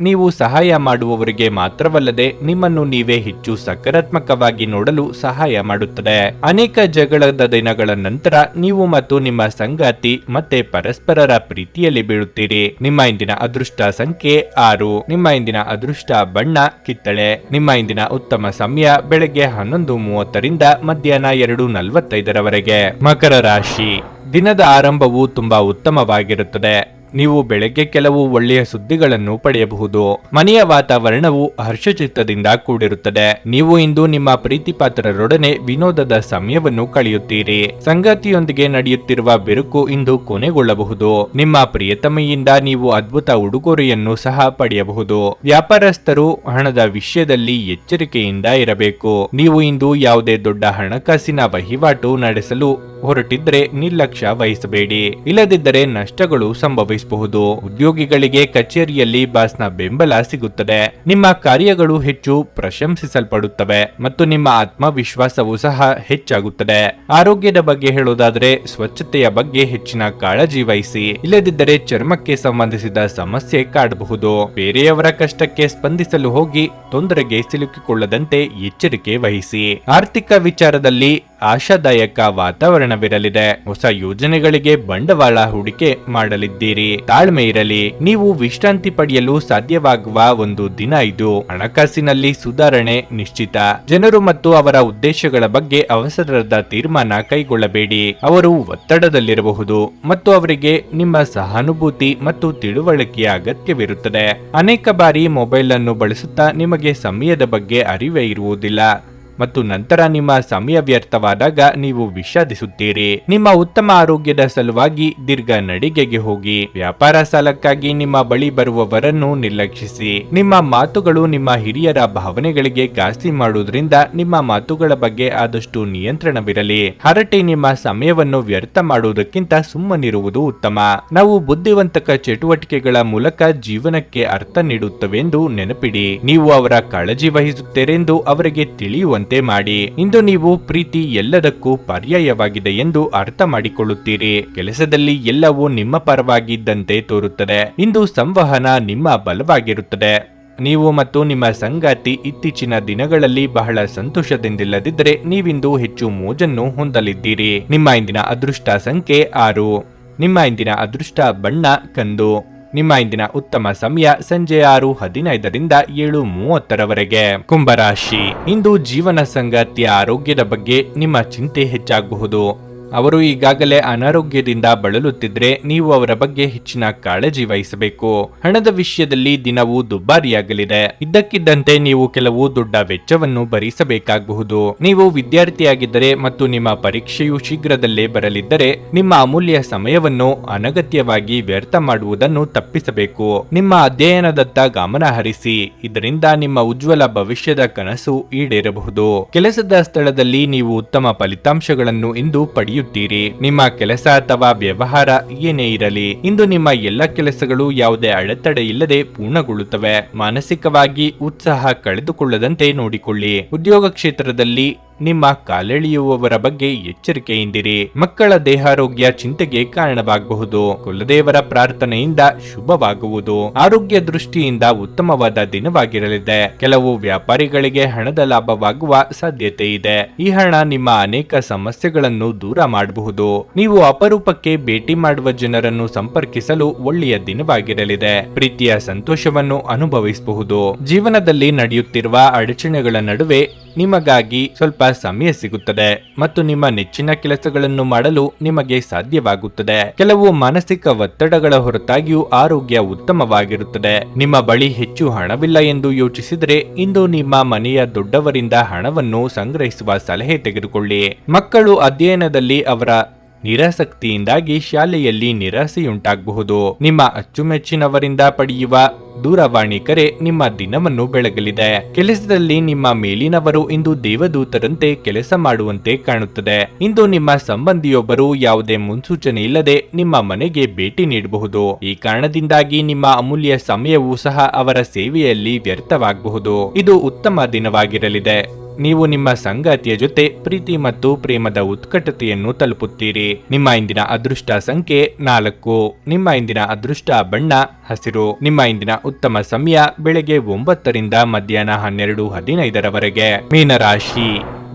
ನೀವು ಸಹಾಯ ಮಾಡುವವರಿಗೆ ಮಾತ್ರವಲ್ಲದೆ ನಿಮ್ಮನ್ನು ನೀವೇ ಹೆಚ್ಚು ಸಕಾರಾತ್ಮಕವಾಗಿ ನೋಡಲು ಸಹಾಯ ಮಾಡುತ್ತದೆ. ಅನೇಕ ಜಗಳದ ದಿನಗಳ ನಂತರ ನೀವು ಮತ್ತು ನಿಮ್ಮ ಸಂಗಾತಿ ಮತ್ತೆ ಪರಸ್ಪರರ ಪ್ರೀತಿಯಲ್ಲಿ ಬೀಳುತ್ತೀರಿ. ನಿಮ್ಮ ಇಂದಿನ ಅದೃಷ್ಟ ಸಂಖ್ಯೆ 6. ನಿಮ್ಮ ಇಂದಿನ ಅದೃಷ್ಟ ಬಣ್ಣ ಕಿತ್ತಳೆ. ನಿಮ್ಮ ಇಂದಿನ ಉತ್ತಮ ಸಮಯ ಬೆಳಗ್ಗೆ 11:30 ರಿಂದ ಮಧ್ಯಾಹ್ನ 2:45 ಮಕರ ರಾಶಿ. ದಿನದ ಆರಂಭವು ತುಂಬಾ ಉತ್ತಮವಾಗಿರುತ್ತದೆ. ನೀವು ಬೆಳಗ್ಗೆ ಕೆಲವು ಒಳ್ಳೆಯ ಸುದ್ದಿಗಳನ್ನು ಪಡೆಯಬಹುದು. ಮನೆಯ ವಾತಾವರಣವು ಹರ್ಷಚಿತ್ತದಿಂದ ಕೂಡಿರುತ್ತದೆ. ನೀವು ಇಂದು ನಿಮ್ಮ ಪ್ರೀತಿಪಾತ್ರರೊಡನೆ ವಿನೋದದ ಸಮಯವನ್ನು ಕಳೆಯುತ್ತೀರಿ. ಸಂಗಾತಿಯೊಂದಿಗೆ ನಡೆಯುತ್ತಿರುವ ಬಿರುಕು ಇಂದು ಕೊನೆಗೊಳ್ಳಬಹುದು. ನಿಮ್ಮ ಪ್ರಿಯತಮೆಯಿಂದ ನೀವು ಅದ್ಭುತ ಉಡುಗೊರೆಯನ್ನು ಸಹ ಪಡೆಯಬಹುದು. ವ್ಯಾಪಾರಸ್ಥರು ಹಣದ ವಿಷಯದಲ್ಲಿ ಎಚ್ಚರಿಕೆಯಿಂದ ಇರಬೇಕು. ನೀವು ಇಂದು ಯಾವುದೇ ದೊಡ್ಡ ಹಣಕಾಸಿನ ವಹಿವಾಟು ನಡೆಸಲು ಹೊರಟಿದ್ರೆ ನಿರ್ಲಕ್ಷ್ಯ ವಹಿಸಬೇಡಿ. ಇಲ್ಲದಿದ್ದರೆ ನಷ್ಟಗಳು ಸಂಭವಿಸಬಹುದು. ಅನುಭವಿಸಬಹುದು. ಉದ್ಯೋಗಿಗಳಿಗೆ ಕಚೇರಿಯಲ್ಲಿ ಬಾಸ್ನ ಬೆಂಬಲ ಸಿಗುತ್ತದೆ. ನಿಮ್ಮ ಕಾರ್ಯಗಳು ಹೆಚ್ಚು ಪ್ರಶಂಸಿಸಲ್ಪಡುತ್ತವೆ ಮತ್ತು ನಿಮ್ಮ ಆತ್ಮವಿಶ್ವಾಸವೂ ಸಹ ಹೆಚ್ಚಾಗುತ್ತದೆ. ಆರೋಗ್ಯದ ಬಗ್ಗೆ ಹೇಳೋದಾದ್ರೆ ಸ್ವಚ್ಛತೆಯ ಬಗ್ಗೆ ಹೆಚ್ಚಿನ ಕಾಳಜಿ ವಹಿಸಿ, ಇಲ್ಲದಿದ್ದರೆ ಚರ್ಮಕ್ಕೆ ಸಂಬಂಧಿಸಿದ ಸಮಸ್ಯೆ ಕಾಡಬಹುದು. ಬೇರೆಯವರ ಕಷ್ಟಕ್ಕೆ ಸ್ಪಂದಿಸಲು ಹೋಗಿ ತೊಂದರೆಗೆ ಸಿಲುಕಿಕೊಳ್ಳದಂತೆ ಎಚ್ಚರಿಕೆ ವಹಿಸಿ. ಆರ್ಥಿಕ ವಿಚಾರದಲ್ಲಿ ಆಶಾದಾಯಕ ವಾತಾವರಣವಿರಲಿದೆ. ಹೊಸ ಯೋಜನೆಗಳಿಗೆ ಬಂಡವಾಳ ಹೂಡಿಕೆ ಮಾಡಲಿದ್ದೀರಿ. ತಾಳ್ಮೆ ಇರಲಿ. ನೀವು ವಿಶ್ರಾಂತಿ ಪಡೆಯಲು ಸಾಧ್ಯವಾಗುವ ಒಂದು ದಿನ ಇದು. ಹಣಕಾಸಿನಲ್ಲಿ ಸುಧಾರಣೆ ನಿಶ್ಚಿತ. ಜನರು ಮತ್ತು ಅವರ ಉದ್ದೇಶಗಳ ಬಗ್ಗೆ ಅವಸರದ ತೀರ್ಮಾನ ಕೈಗೊಳ್ಳಬೇಡಿ. ಅವರು ಒತ್ತಡದಲ್ಲಿರಬಹುದು ಮತ್ತು ಅವರಿಗೆ ನಿಮ್ಮ ಸಹಾನುಭೂತಿ ಮತ್ತು ತಿಳುವಳಿಕೆಯ ಅಗತ್ಯವಿರುತ್ತದೆ. ಅನೇಕ ಬಾರಿ ಮೊಬೈಲ್ ಅನ್ನು ಬಳಸುತ್ತಾ ನಿಮಗೆ ಸಮಯದ ಬಗ್ಗೆ ಅರಿವೇ ಇರುವುದಿಲ್ಲ ಮತ್ತು ನಂತರ ನಿಮ್ಮ ಸಮಯ ವ್ಯರ್ಥವಾದಾಗ ನೀವು ವಿಷಾದಿಸುತ್ತೀರಿ. ನಿಮ್ಮ ಉತ್ತಮ ಆರೋಗ್ಯದ ಸಲುವಾಗಿ ದೀರ್ಘ ನಡಿಗೆಗೆ ಹೋಗಿ. ವ್ಯಾಪಾರ ಸಾಲಕ್ಕಾಗಿ ನಿಮ್ಮ ಬಳಿ ಬರುವವರನ್ನು ನಿರ್ಲಕ್ಷಿಸಿ. ನಿಮ್ಮ ಮಾತುಗಳು ನಿಮ್ಮ ಹಿರಿಯರ ಭಾವನೆಗಳಿಗೆ ಘಾಸಿ ಮಾಡುವುದರಿಂದ ನಿಮ್ಮ ಮಾತುಗಳ ಬಗ್ಗೆ ಆದಷ್ಟು ನಿಯಂತ್ರಣವಿರಲಿ. ಹರಟೆ ನಿಮ್ಮ ಸಮಯವನ್ನು ವ್ಯರ್ಥ ಮಾಡುವುದಕ್ಕಿಂತ ಸುಮ್ಮನಿರುವುದು ಉತ್ತಮ. ನಾವು ಬುದ್ಧಿವಂತಕ ಚಟುವಟಿಕೆಗಳ ಮೂಲಕ ಜೀವನಕ್ಕೆ ಅರ್ಥ ನೀಡುತ್ತವೆಂದು ನೆನಪಿಡಿ. ನೀವು ಅವರ ಕಾಳಜಿ ವಹಿಸುತ್ತೀರೆಂದು ಅವರಿಗೆ ತಿಳಿಯುವಂತೆ ಮಾಡಿ. ಇಂದು ನೀವು ಪ್ರೀತಿ ಎಲ್ಲದಕ್ಕೂ ಪರ್ಯಾಯವಾಗಿದೆ ಎಂದು ಅರ್ಥ ಮಾಡಿಕೊಳ್ಳುತ್ತೀರಿ. ಕೆಲಸದಲ್ಲಿ ಎಲ್ಲವೂ ನಿಮ್ಮ ಪರವಾಗಿದ್ದಂತೆ ತೋರುತ್ತದೆ. ಇಂದು ಸಂವಹನ ನಿಮ್ಮ ಬಲವಾಗಿರುತ್ತದೆ. ನೀವು ಮತ್ತು ನಿಮ್ಮ ಸಂಗಾತಿ ಇತ್ತೀಚಿನ ದಿನಗಳಲ್ಲಿ ಬಹಳ ಸಂತೋಷದಿಂದಿಲ್ಲದಿದ್ದರೆ ನೀವಿಂದು ಹೆಚ್ಚು ಮೋಜನ್ನು ಹೊಂದಲಿದ್ದೀರಿ. ನಿಮ್ಮ ಇಂದಿನ ಅದೃಷ್ಟ ಸಂಖ್ಯೆ 6. ನಿಮ್ಮ ಇಂದಿನ ಅದೃಷ್ಟ ಬಣ್ಣ ಕಂದು. ನಿಮ್ಮ ಇಂದಿನ ಉತ್ತಮ ಸಮಯ ಸಂಜೆ 6:15ರಿಂದ 7:30ರವರೆಗೆ. ಕುಂಭರಾಶಿ. ಇಂದು ಜೀವನ ಸಂಗಾತಿಯ ಆರೋಗ್ಯದ ಬಗ್ಗೆ ನಿಮ್ಮ ಚಿಂತೆ ಹೆಚ್ಚಾಗಬಹುದು. ಅವರು ಈಗಾಗಲೇ ಅನಾರೋಗ್ಯದಿಂದ ಬಳಲುತ್ತಿದ್ರೆ ನೀವು ಅವರ ಬಗ್ಗೆ ಹೆಚ್ಚಿನ ಕಾಳಜಿ ವಹಿಸಬೇಕು. ಹಣದ ವಿಷಯದಲ್ಲಿ ದಿನವೂ ದುಬಾರಿಯಾಗಲಿದೆ. ಇದ್ದಕ್ಕಿದ್ದಂತೆ ನೀವು ಕೆಲವು ದೊಡ್ಡ ವೆಚ್ಚವನ್ನು ಭರಿಸಬೇಕಾಗಬಹುದು. ನೀವು ವಿದ್ಯಾರ್ಥಿಯಾಗಿದ್ದರೆ ಮತ್ತು ನಿಮ್ಮ ಪರೀಕ್ಷೆಯು ಶೀಘ್ರದಲ್ಲೇ ಬರಲಿದ್ದರೆ ನಿಮ್ಮ ಅಮೂಲ್ಯ ಸಮಯವನ್ನು ಅನಗತ್ಯವಾಗಿ ವ್ಯರ್ಥ ಮಾಡುವುದನ್ನು ತಪ್ಪಿಸಬೇಕು. ನಿಮ್ಮ ಅಧ್ಯಯನದತ್ತ ಗಮನ ಹರಿಸಿ. ಇದರಿಂದ ನಿಮ್ಮ ಉಜ್ವಲ ಭವಿಷ್ಯದ ಕನಸು ಈಡೇರಬಹುದು. ಕೆಲಸದ ಸ್ಥಳದಲ್ಲಿ ನೀವು ಉತ್ತಮ ಫಲಿತಾಂಶಗಳನ್ನು ಇಂದು ಪಡೆಯುತ್ತೀರಿ. ನಿಮ್ಮ ಕೆಲಸ ಅಥವಾ ವ್ಯವಹಾರ ಏನೇ ಇರಲಿ, ಇಂದು ನಿಮ್ಮ ಎಲ್ಲ ಕೆಲಸಗಳು ಯಾವುದೇ ಅಡೆತಡೆ ಇಲ್ಲದೆ ಪೂರ್ಣಗೊಳ್ಳುತ್ತವೆ. ಮಾನಸಿಕವಾಗಿ ಉತ್ಸಾಹ ಕಳೆದುಕೊಳ್ಳದಂತೆ ನೋಡಿಕೊಳ್ಳಿ. ಉದ್ಯೋಗ ಕ್ಷೇತ್ರದಲ್ಲಿ ನಿಮ್ಮ ಕಾಲೆಳೆಯುವವರ ಬಗ್ಗೆ ಎಚ್ಚರಿಕೆಯಿಂದಿರಿ. ಮಕ್ಕಳ ದೇಹಾರೋಗ್ಯ ಚಿಂತೆಗೆ ಕಾರಣವಾಗಬಹುದು. ಕುಲದೇವರ ಪ್ರಾರ್ಥನೆಯಿಂದ ಶುಭವಾಗುವುದು. ಆರೋಗ್ಯ ದೃಷ್ಟಿಯಿಂದ ಉತ್ತಮವಾದ ದಿನವಾಗಿರಲಿದೆ. ಕೆಲವು ವ್ಯಾಪಾರಿಗಳಿಗೆ ಹಣದ ಲಾಭವಾಗುವ ಸಾಧ್ಯತೆ ಇದೆ. ಈ ಹಣ ನಿಮ್ಮ ಅನೇಕ ಸಮಸ್ಯೆಗಳನ್ನು ದೂರ ಮಾಡಬಹುದು. ನೀವು ಅಪರೂಪಕ್ಕೆ ಭೇಟಿ ಮಾಡುವ ಜನರನ್ನು ಸಂಪರ್ಕಿಸಲು ಒಳ್ಳೆಯ ದಿನವಾಗಿರಲಿದೆ. ಪ್ರೀತಿಯ ಸಂತೋಷವನ್ನು ಅನುಭವಿಸಬಹುದು. ಜೀವನದಲ್ಲಿ ನಡೆಯುತ್ತಿರುವ ಅಡಚಣೆಗಳ ನಡುವೆ ನಿಮಗಾಗಿ ಸ್ವಲ್ಪ ಸಮಯ ಸಿಗುತ್ತದೆ ಮತ್ತು ನಿಮ್ಮ ನೆಚ್ಚಿನ ಕೆಲಸಗಳನ್ನು ಮಾಡಲು ನಿಮಗೆ ಸಾಧ್ಯವಾಗುತ್ತದೆ. ಕೆಲವು ಮಾನಸಿಕ ಒತ್ತಡಗಳ ಹೊರತಾಗಿಯೂ ಆರೋಗ್ಯ ಉತ್ತಮವಾಗಿರುತ್ತದೆ. ನಿಮ್ಮ ಬಳಿ ಹೆಚ್ಚು ಹಣವಿಲ್ಲ ಎಂದು ಯೋಚಿಸಿದರೆ ಇಂದು ನಿಮ್ಮ ಮನೆಯ ದೊಡ್ಡವರಿಂದ ಹಣವನ್ನು ಸಂಗ್ರಹಿಸುವ ಸಲಹೆ ತೆಗೆದುಕೊಳ್ಳಿ. ಮಕ್ಕಳು ಅಧ್ಯಯನದಲ್ಲಿ ಅವರ ನಿರಾಸಕ್ತಿಯಿಂದಾಗಿ ಶಾಲೆಯಲ್ಲಿ ನಿರಾಸೆಯುಂಟಾಗಬಹುದು. ನಿಮ್ಮ ಅಚ್ಚುಮೆಚ್ಚಿನವರಿಂದ ಪಡೆಯುವ ದೂರವಾಣಿ ಕರೆ ನಿಮ್ಮ ದಿನವನ್ನು ಬೆಳಗಲಿದೆ. ಕೆಲಸದಲ್ಲಿ ನಿಮ್ಮ ಮೇಲಿನವರು ಇಂದು ದೇವದೂತರಂತೆ ಕೆಲಸ ಮಾಡುವಂತೆ ಕಾಣುತ್ತದೆ. ಇಂದು ನಿಮ್ಮ ಸಂಬಂಧಿಯೊಬ್ಬರು ಯಾವುದೇ ಮುನ್ಸೂಚನೆ ಇಲ್ಲದೆ ನಿಮ್ಮ ಮನೆಗೆ ಭೇಟಿ ನೀಡಬಹುದು. ಈ ಕಾರಣದಿಂದಾಗಿ ನಿಮ್ಮ ಅಮೂಲ್ಯ ಸಮಯವೂ ಸಹ ಅವರ ಸೇವೆಯಲ್ಲಿ ವ್ಯರ್ಥವಾಗಬಹುದು. ಇದು ಉತ್ತಮ ದಿನವಾಗಿರಲಿದೆ. ನೀವು ನಿಮ್ಮ ಸಂಗಾತಿಯ ಜೊತೆ ಪ್ರೀತಿ ಮತ್ತು ಪ್ರೇಮದ ಉತ್ಕಟತೆಯನ್ನು ತಲುಪುತ್ತೀರಿ. ನಿಮ್ಮ ಇಂದಿನ ಅದೃಷ್ಟ ಸಂಖ್ಯೆ 4. ನಿಮ್ಮ ಇಂದಿನ ಅದೃಷ್ಟ ಬಣ್ಣ ಹಸಿರು. ನಿಮ್ಮ ಇಂದಿನ ಉತ್ತಮ ಸಮಯ ಬೆಳಗ್ಗೆ 9ರಿಂದ ಮಧ್ಯಾಹ್ನ 12:15ರವರೆಗೆ. ಮೀನರಾಶಿ.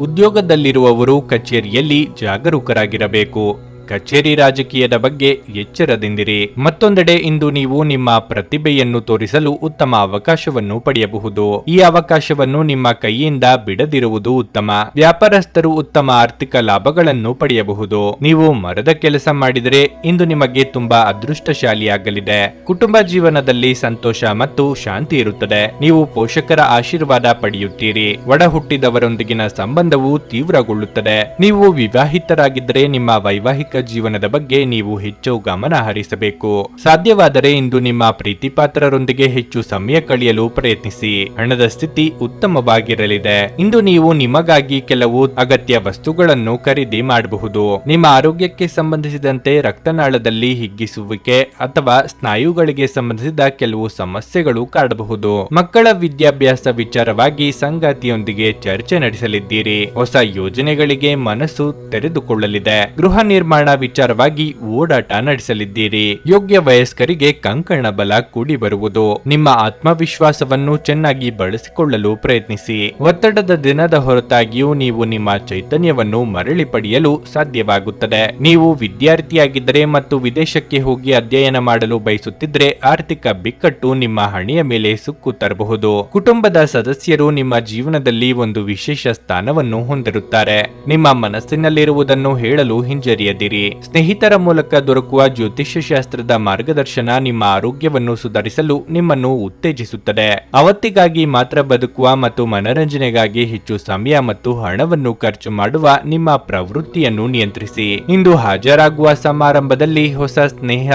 ಉದ್ಯೋಗದಲ್ಲಿರುವವರು ಕಚೇರಿಯಲ್ಲಿ ಜಾಗರೂಕರಾಗಿರಬೇಕು. ಕಚೇರಿ ರಾಜಕೀಯದ ಬಗ್ಗೆ ಎಚ್ಚರದಿಂದಿರಿ. ಮತ್ತೊಂದೆಡೆ ಇಂದು ನೀವು ನಿಮ್ಮ ಪ್ರತಿಭೆಯನ್ನು ತೋರಿಸಲು ಉತ್ತಮ ಅವಕಾಶವನ್ನು ಪಡೆಯಬಹುದು. ಈ ಅವಕಾಶವನ್ನು ನಿಮ್ಮ ಕೈಯಿಂದ ಬಿಡದಿರುವುದು ಉತ್ತಮ. ವ್ಯಾಪಾರಸ್ಥರು ಉತ್ತಮ ಆರ್ಥಿಕ ಲಾಭಗಳನ್ನು ಪಡೆಯಬಹುದು. ನೀವು ಮರದ ಕೆಲಸ ಮಾಡಿದರೆ ಇಂದು ನಿಮಗೆ ತುಂಬಾ ಅದೃಷ್ಟಶಾಲಿಯಾಗಲಿದೆ. ಕುಟುಂಬ ಜೀವನದಲ್ಲಿ ಸಂತೋಷ ಮತ್ತು ಶಾಂತಿ ಇರುತ್ತದೆ. ನೀವು ಪೋಷಕರ ಆಶೀರ್ವಾದ ಪಡೆಯುತ್ತೀರಿ. ಒಡ ಹುಟ್ಟಿದವರೊಂದಿಗಿನ ಸಂಬಂಧವು ತೀವ್ರಗೊಳ್ಳುತ್ತದೆ. ನೀವು ವಿವಾಹಿತರಾಗಿದ್ದರೆ ನಿಮ್ಮ ವೈವಾಹಿಕ ವೈವಾಹಿಕ ಜೀವನದ ಬಗ್ಗೆ ನೀವು ಹೆಚ್ಚು ಗಮನ ಹರಿಸಬೇಕು. ಸಾಧ್ಯವಾದರೆ ಇಂದು ನಿಮ್ಮ ಪ್ರೀತಿ ಪಾತ್ರರೊಂದಿಗೆ ಹೆಚ್ಚು ಸಮಯ ಕಳೆಯಲು ಪ್ರಯತ್ನಿಸಿ. ಹಣದ ಸ್ಥಿತಿ ಉತ್ತಮವಾಗಿರಲಿದೆ. ಇಂದು ನೀವು ನಿಮಗಾಗಿ ಕೆಲವು ಅಗತ್ಯ ವಸ್ತುಗಳನ್ನು ಖರೀದಿ ಮಾಡಬಹುದು. ನಿಮ್ಮ ಆರೋಗ್ಯಕ್ಕೆ ಸಂಬಂಧಿಸಿದಂತೆ ರಕ್ತನಾಳದಲ್ಲಿ ಹಿಗ್ಗಿಸುವಿಕೆ ಅಥವಾ ಸ್ನಾಯುಗಳಿಗೆ ಸಂಬಂಧಿಸಿದ ಕೆಲವು ಸಮಸ್ಯೆಗಳು ಕಾಡಬಹುದು. ಮಕ್ಕಳ ವಿದ್ಯಾಭ್ಯಾಸ ವಿಚಾರವಾಗಿ ಸಂಗಾತಿಯೊಂದಿಗೆ ಚರ್ಚೆ ನಡೆಸಲಿದ್ದೀರಿ. ಹೊಸ ಯೋಜನೆಗಳಿಗೆ ಮನಸ್ಸು ತೆರೆದುಕೊಳ್ಳಲಿದೆ. ಗೃಹ ನಿರ್ಮಾಣ ವಿಚಾರವಾಗಿ ಓಡಾಟ ನಡೆಸಲಿದ್ದೀರಿ. ಯೋಗ್ಯ ವಯಸ್ಕರಿಗೆ ಕಂಕಣ ಬಲ ಕೂಡಿ ಬರುವುದು. ನಿಮ್ಮ ಆತ್ಮವಿಶ್ವಾಸವನ್ನು ಚೆನ್ನಾಗಿ ಬಳಸಿಕೊಳ್ಳಲು ಪ್ರಯತ್ನಿಸಿ. ಒತ್ತಡದ ದಿನದ ಹೊರತಾಗಿಯೂ ನೀವು ನಿಮ್ಮ ಚೈತನ್ಯವನ್ನು ಮರಳಿ ಪಡೆಯಲು ಸಾಧ್ಯವಾಗುತ್ತದೆ. ನೀವು ವಿದ್ಯಾರ್ಥಿಯಾಗಿದ್ದರೆ ಮತ್ತು ವಿದೇಶಕ್ಕೆ ಹೋಗಿ ಅಧ್ಯಯನ ಮಾಡಲು ಬಯಸುತ್ತಿದ್ರೆ ಆರ್ಥಿಕ ಬಿಕ್ಕಟ್ಟು ನಿಮ್ಮ ಹಣೆಯ ಮೇಲೆ ಸುಕ್ಕು ತರಬಹುದು. ಕುಟುಂಬದ ಸದಸ್ಯರು ನಿಮ್ಮ ಜೀವನದಲ್ಲಿ ಒಂದು ವಿಶೇಷ ಸ್ಥಾನವನ್ನು ಹೊಂದಿರುತ್ತಾರೆ. ನಿಮ್ಮ ಮನಸ್ಸಿನಲ್ಲಿರುವುದನ್ನು ಹೇಳಲು ಹಿಂಜರಿಯದಿರಿ. ಸ್ನೇಹಿತರ ಮೂಲಕ ದೊರಕುವ ಜ್ಯೋತಿಷ್ಯ ಶಾಸ್ತ್ರದ ಮಾರ್ಗದರ್ಶನ ನಿಮ್ಮ ಆರೋಗ್ಯವನ್ನು ಸುಧಾರಿಸಲು ನಿಮ್ಮನ್ನು ಉತ್ತೇಜಿಸುತ್ತದೆ. ಅವತ್ತಿಗಾಗಿ ಮಾತ್ರ ಬದುಕುವ ಮತ್ತು ಮನರಂಜನೆಗಾಗಿ ಹೆಚ್ಚು ಸಮಯ ಮತ್ತು ಹಣವನ್ನು ಖರ್ಚು ಮಾಡುವ ನಿಮ್ಮ ಪ್ರವೃತ್ತಿಯನ್ನು ನಿಯಂತ್ರಿಸಿ. ಇಂದು ಹಾಜರಾಗುವ ಸಮಾರಂಭದಲ್ಲಿ ಹೊಸ ಸ್ನೇಹ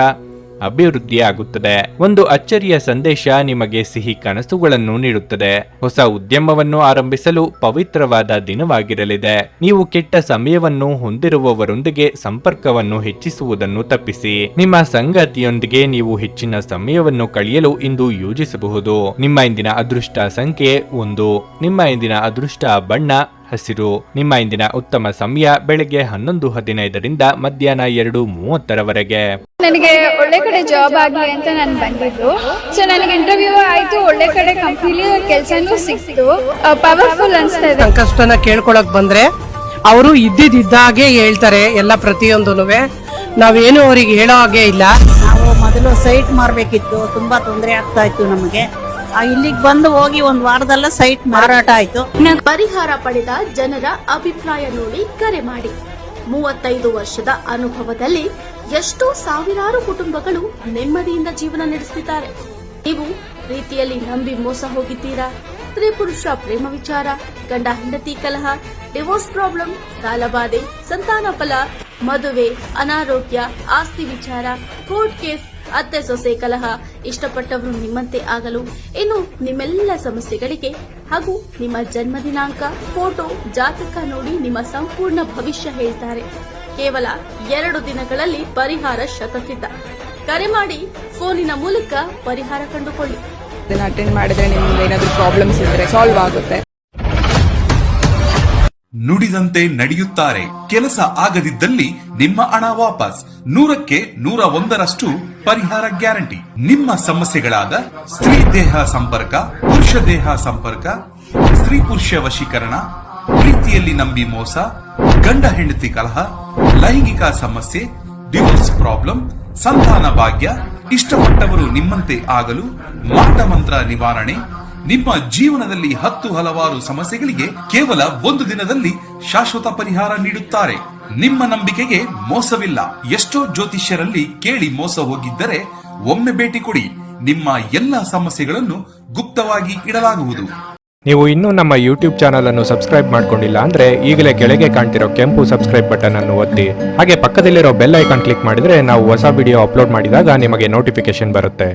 ಅಭಿವೃದ್ಧಿಯಾಗುತ್ತದೆ. ಒಂದು ಅಚ್ಚರಿಯ ಸಂದೇಶ ನಿಮಗೆ ಸಿಹಿ ಕನಸುಗಳನ್ನು ನೀಡುತ್ತದೆ. ಹೊಸ ಉದ್ಯಮವನ್ನು ಆರಂಭಿಸಲು ಪವಿತ್ರವಾದ ದಿನವಾಗಿರಲಿದೆ. ನೀವು ಕೆಟ್ಟ ಸಮಯವನ್ನು ಹೊಂದಿರುವವರೊಂದಿಗೆ ಸಂಪರ್ಕವನ್ನು ಹೆಚ್ಚಿಸುವುದನ್ನು ತಪ್ಪಿಸಿ. ನಿಮ್ಮ ಸಂಗಾತಿಯೊಂದಿಗೆ ನೀವು ಹೆಚ್ಚಿನ ಸಮಯವನ್ನು ಕಳೆಯಲು ಇಂದು ಯೋಜಿಸಬಹುದು. ನಿಮ್ಮ ಇಂದಿನ ಅದೃಷ್ಟ ಸಂಖ್ಯೆ 1. ನಿಮ್ಮ ಇಂದಿನ ಅದೃಷ್ಟ ಬಣ್ಣ ಹಸಿರು. ನಿಮ್ಮ ಇಂದಿನ ಉತ್ತಮ ಸಮಯ ಬೆಳಗ್ಗೆ 11:15 ಮಧ್ಯಾಹ್ನ 2:30 ನನಗೆ ಒಳ್ಳೆ ಕಡೆ ಜಾಬ್ ಆಗಲಿ ಅಂತ ನಾನು ಬಂದಿದ್ದು. ಸೊ ನನಗೆ ಇಂಟರ್ವ್ಯೂ ಆಯ್ತು, ಒಳ್ಳೆ ಕಡೆ ಕಂಪ್ನಿಲಿ ಕೆಲಸನೂ ಸಿಕ್ತು. ಪವರ್ಫುಲ್ ಅನ್ಸ್ತಾ ಇದೆ. ಸಂಕಷ್ಟನ ಕೇಳ್ಕೊಳಕ್ ಬಂದ್ರೆ ಅವರು ಇದ್ದಿದ್ದಾಗೆ ಹೇಳ್ತಾರೆ ಎಲ್ಲ ಪ್ರತಿಯೊಂದೂನುವೆ. ನಾವೇನು ಅವ್ರಿಗೆ ಹೇಳೋ ಹಾಗೆ ಇಲ್ಲ. ನಾವು ಮೊದಲು ಸೈಟ್ ಮಾರ್ಬೇಕಿತ್ತು, ತುಂಬಾ ತೊಂದರೆ ಆಗ್ತಾ ಇತ್ತು ನಮಗೆ. ಇಲ್ಲಿಗೆ ಬಂದು ಹೋಗಿ ಒಂದು ವಾರದಲ್ಲ ಸೈಟ್ ಮಾರಾಟ ಆಯ್ತು. ಪರಿಹಾರ ಪಡೆದ ಜನರ ಅಭಿಪ್ರಾಯ ನೋಡಿ ಕರೆ ಮಾಡಿ. 35 ವರ್ಷದ ಅನುಭವದಲ್ಲಿ ಎಷ್ಟೋ ಸಾವಿರಾರು ಕುಟುಂಬಗಳು ನೆಮ್ಮದಿಯಿಂದ ಜೀವನ ನಡೆಸುತ್ತಿದ್ದಾರೆ. ನೀವು ಪ್ರೀತಿಯಲ್ಲಿ ನಂಬಿ ಮೋಸ ಹೋಗಿದ್ದೀರಾ? ಸ್ತ್ರೀ ಪುರುಷ ಪ್ರೇಮ ವಿಚಾರ, ಗಂಡ ಹೆಂಡತಿ ಕಲಹ, ಡಿವೋರ್ಸ್ ಪ್ರಾಬ್ಲಮ್, ಸಾಲಬಾಧೆ, ಸಂತಾನ ಫಲ, ಮದುವೆ, ಅನಾರೋಗ್ಯ, ಆಸ್ತಿ ವಿಚಾರ, ಕೋರ್ಟ್ ಕೇಸ್, ಅತ್ತೆ ಸೊಸೆ ಕಲಹ, ಇಷ್ಟಪಟ್ಟವರು ನಿಮ್ಮಂತೆ ಆಗಲು, ಇನ್ನು ನಿಮ್ಮೆಲ್ಲ ಸಮಸ್ಯೆಗಳಿಗೆ ಹಾಗೂ ನಿಮ್ಮ ಜನ್ಮ ದಿನಾಂಕ, ಫೋಟೋ, ಜಾತಕ ನೋಡಿ ನಿಮ್ಮ ಸಂಪೂರ್ಣ ಭವಿಷ್ಯ ಹೇಳ್ತಾರೆ. ಕೇವಲ 2 ದಿನಗಳಲ್ಲಿ ಪರಿಹಾರ ಶತಸಿದ್ಧ. ಕರೆ ಮಾಡಿ ಫೋನಿನ ಮೂಲಕ ಪರಿಹಾರ ಕಂಡುಕೊಳ್ಳಿ. ಅಟೆಂಡ್ ಮಾಡಿದ್ರೆ ನಿಮ್ಗೆ ಏನಾದರೂ ಪ್ರಾಬ್ಲಮ್ಸ್ ಇದ್ರೆ ಸಾಲ್ವ್ ಆಗುತ್ತೆ. ನುಡಿದಂತೆ ನಡೆಯುತ್ತಾರೆ. ಕೆಲಸ ಆಗದಿದ್ದಲ್ಲಿ ನಿಮ್ಮ ಹಣ ವಾಪಸ್. 100ಕ್ಕೆ 101ರಷ್ಟು ಪರಿಹಾರ ಗ್ಯಾರಂಟಿ. ನಿಮ್ಮ ಸಮಸ್ಯೆಗಳಾದ ಸ್ತ್ರೀ ದೇಹ ಸಂಪರ್ಕ, ಪುರುಷ ದೇಹ ಸಂಪರ್ಕ, ಸ್ತ್ರೀ ಪುರುಷ ವಶೀಕರಣ, ಪ್ರೀತಿಯಲ್ಲಿ ನಂಬಿ ಮೋಸ, ಗಂಡ ಹೆಂಡತಿ ಕಲಹ, ಲೈಂಗಿಕ ಸಮಸ್ಯೆ, ಡಿವೋರ್ಸ್ ಪ್ರಾಬ್ಲಮ್, ಸಂತಾನ ಭಾಗ್ಯ, ಇಷ್ಟಪಟ್ಟವರು ನಿಮ್ಮಂತೆ ಆಗಲು, ಮಾಟ ಮಂತ್ರ ನಿವಾರಣೆ, ನಿಮ್ಮ ಜೀವನದಲ್ಲಿ 10 ಹಲವಾರು ಸಮಸ್ಯೆಗಳಿಗೆ ಕೇವಲ 1 ದಿನದಲ್ಲಿ ಶಾಶ್ವತ ಪರಿಹಾರ ನೀಡುತ್ತಾರೆ. ನಿಮ್ಮ ನಂಬಿಕೆಗೆ ಮೋಸವಿಲ್ಲ. ಎಷ್ಟೋ ಜ್ಯೋತಿಷ್ಯರಲ್ಲಿ ಕೇಳಿ ಮೋಸ ಹೋಗಿದ್ದರೆ ಒಮ್ಮೆ ಭೇಟಿ ಕೊಡಿ. ನಿಮ್ಮ ಎಲ್ಲಾ ಸಮಸ್ಯೆಗಳನ್ನು ಗುಪ್ತವಾಗಿ ಇಡಲಾಗುವುದು. ನೀವು ಇನ್ನೂ ನಮ್ಮ ಯೂಟ್ಯೂಬ್ ಚಾನಲ್ ಅನ್ನು ಸಬ್ಸ್ಕ್ರೈಬ್ ಮಾಡ್ಕೊಂಡಿಲ್ಲ ಅಂದ್ರೆ ಈಗಲೇ ಕೆಳಗೆ ಕಾಣ್ತಿರೋ ಕೆಂಪು ಸಬ್ಸ್ಕ್ರೈಬ್ ಬಟನ್ ಅನ್ನು ಒತ್ತಿ. ಹಾಗೆ ಪಕ್ಕದಲ್ಲಿರೋ ಬೆಲ್ ಐಕಾನ್ ಕ್ಲಿಕ್ ಮಾಡಿದ್ರೆ ನಾವು ಹೊಸ ವಿಡಿಯೋ ಅಪ್ಲೋಡ್ ಮಾಡಿದಾಗ ನಿಮಗೆ ನೋಟಿಫಿಕೇಶನ್ ಬರುತ್ತೆ.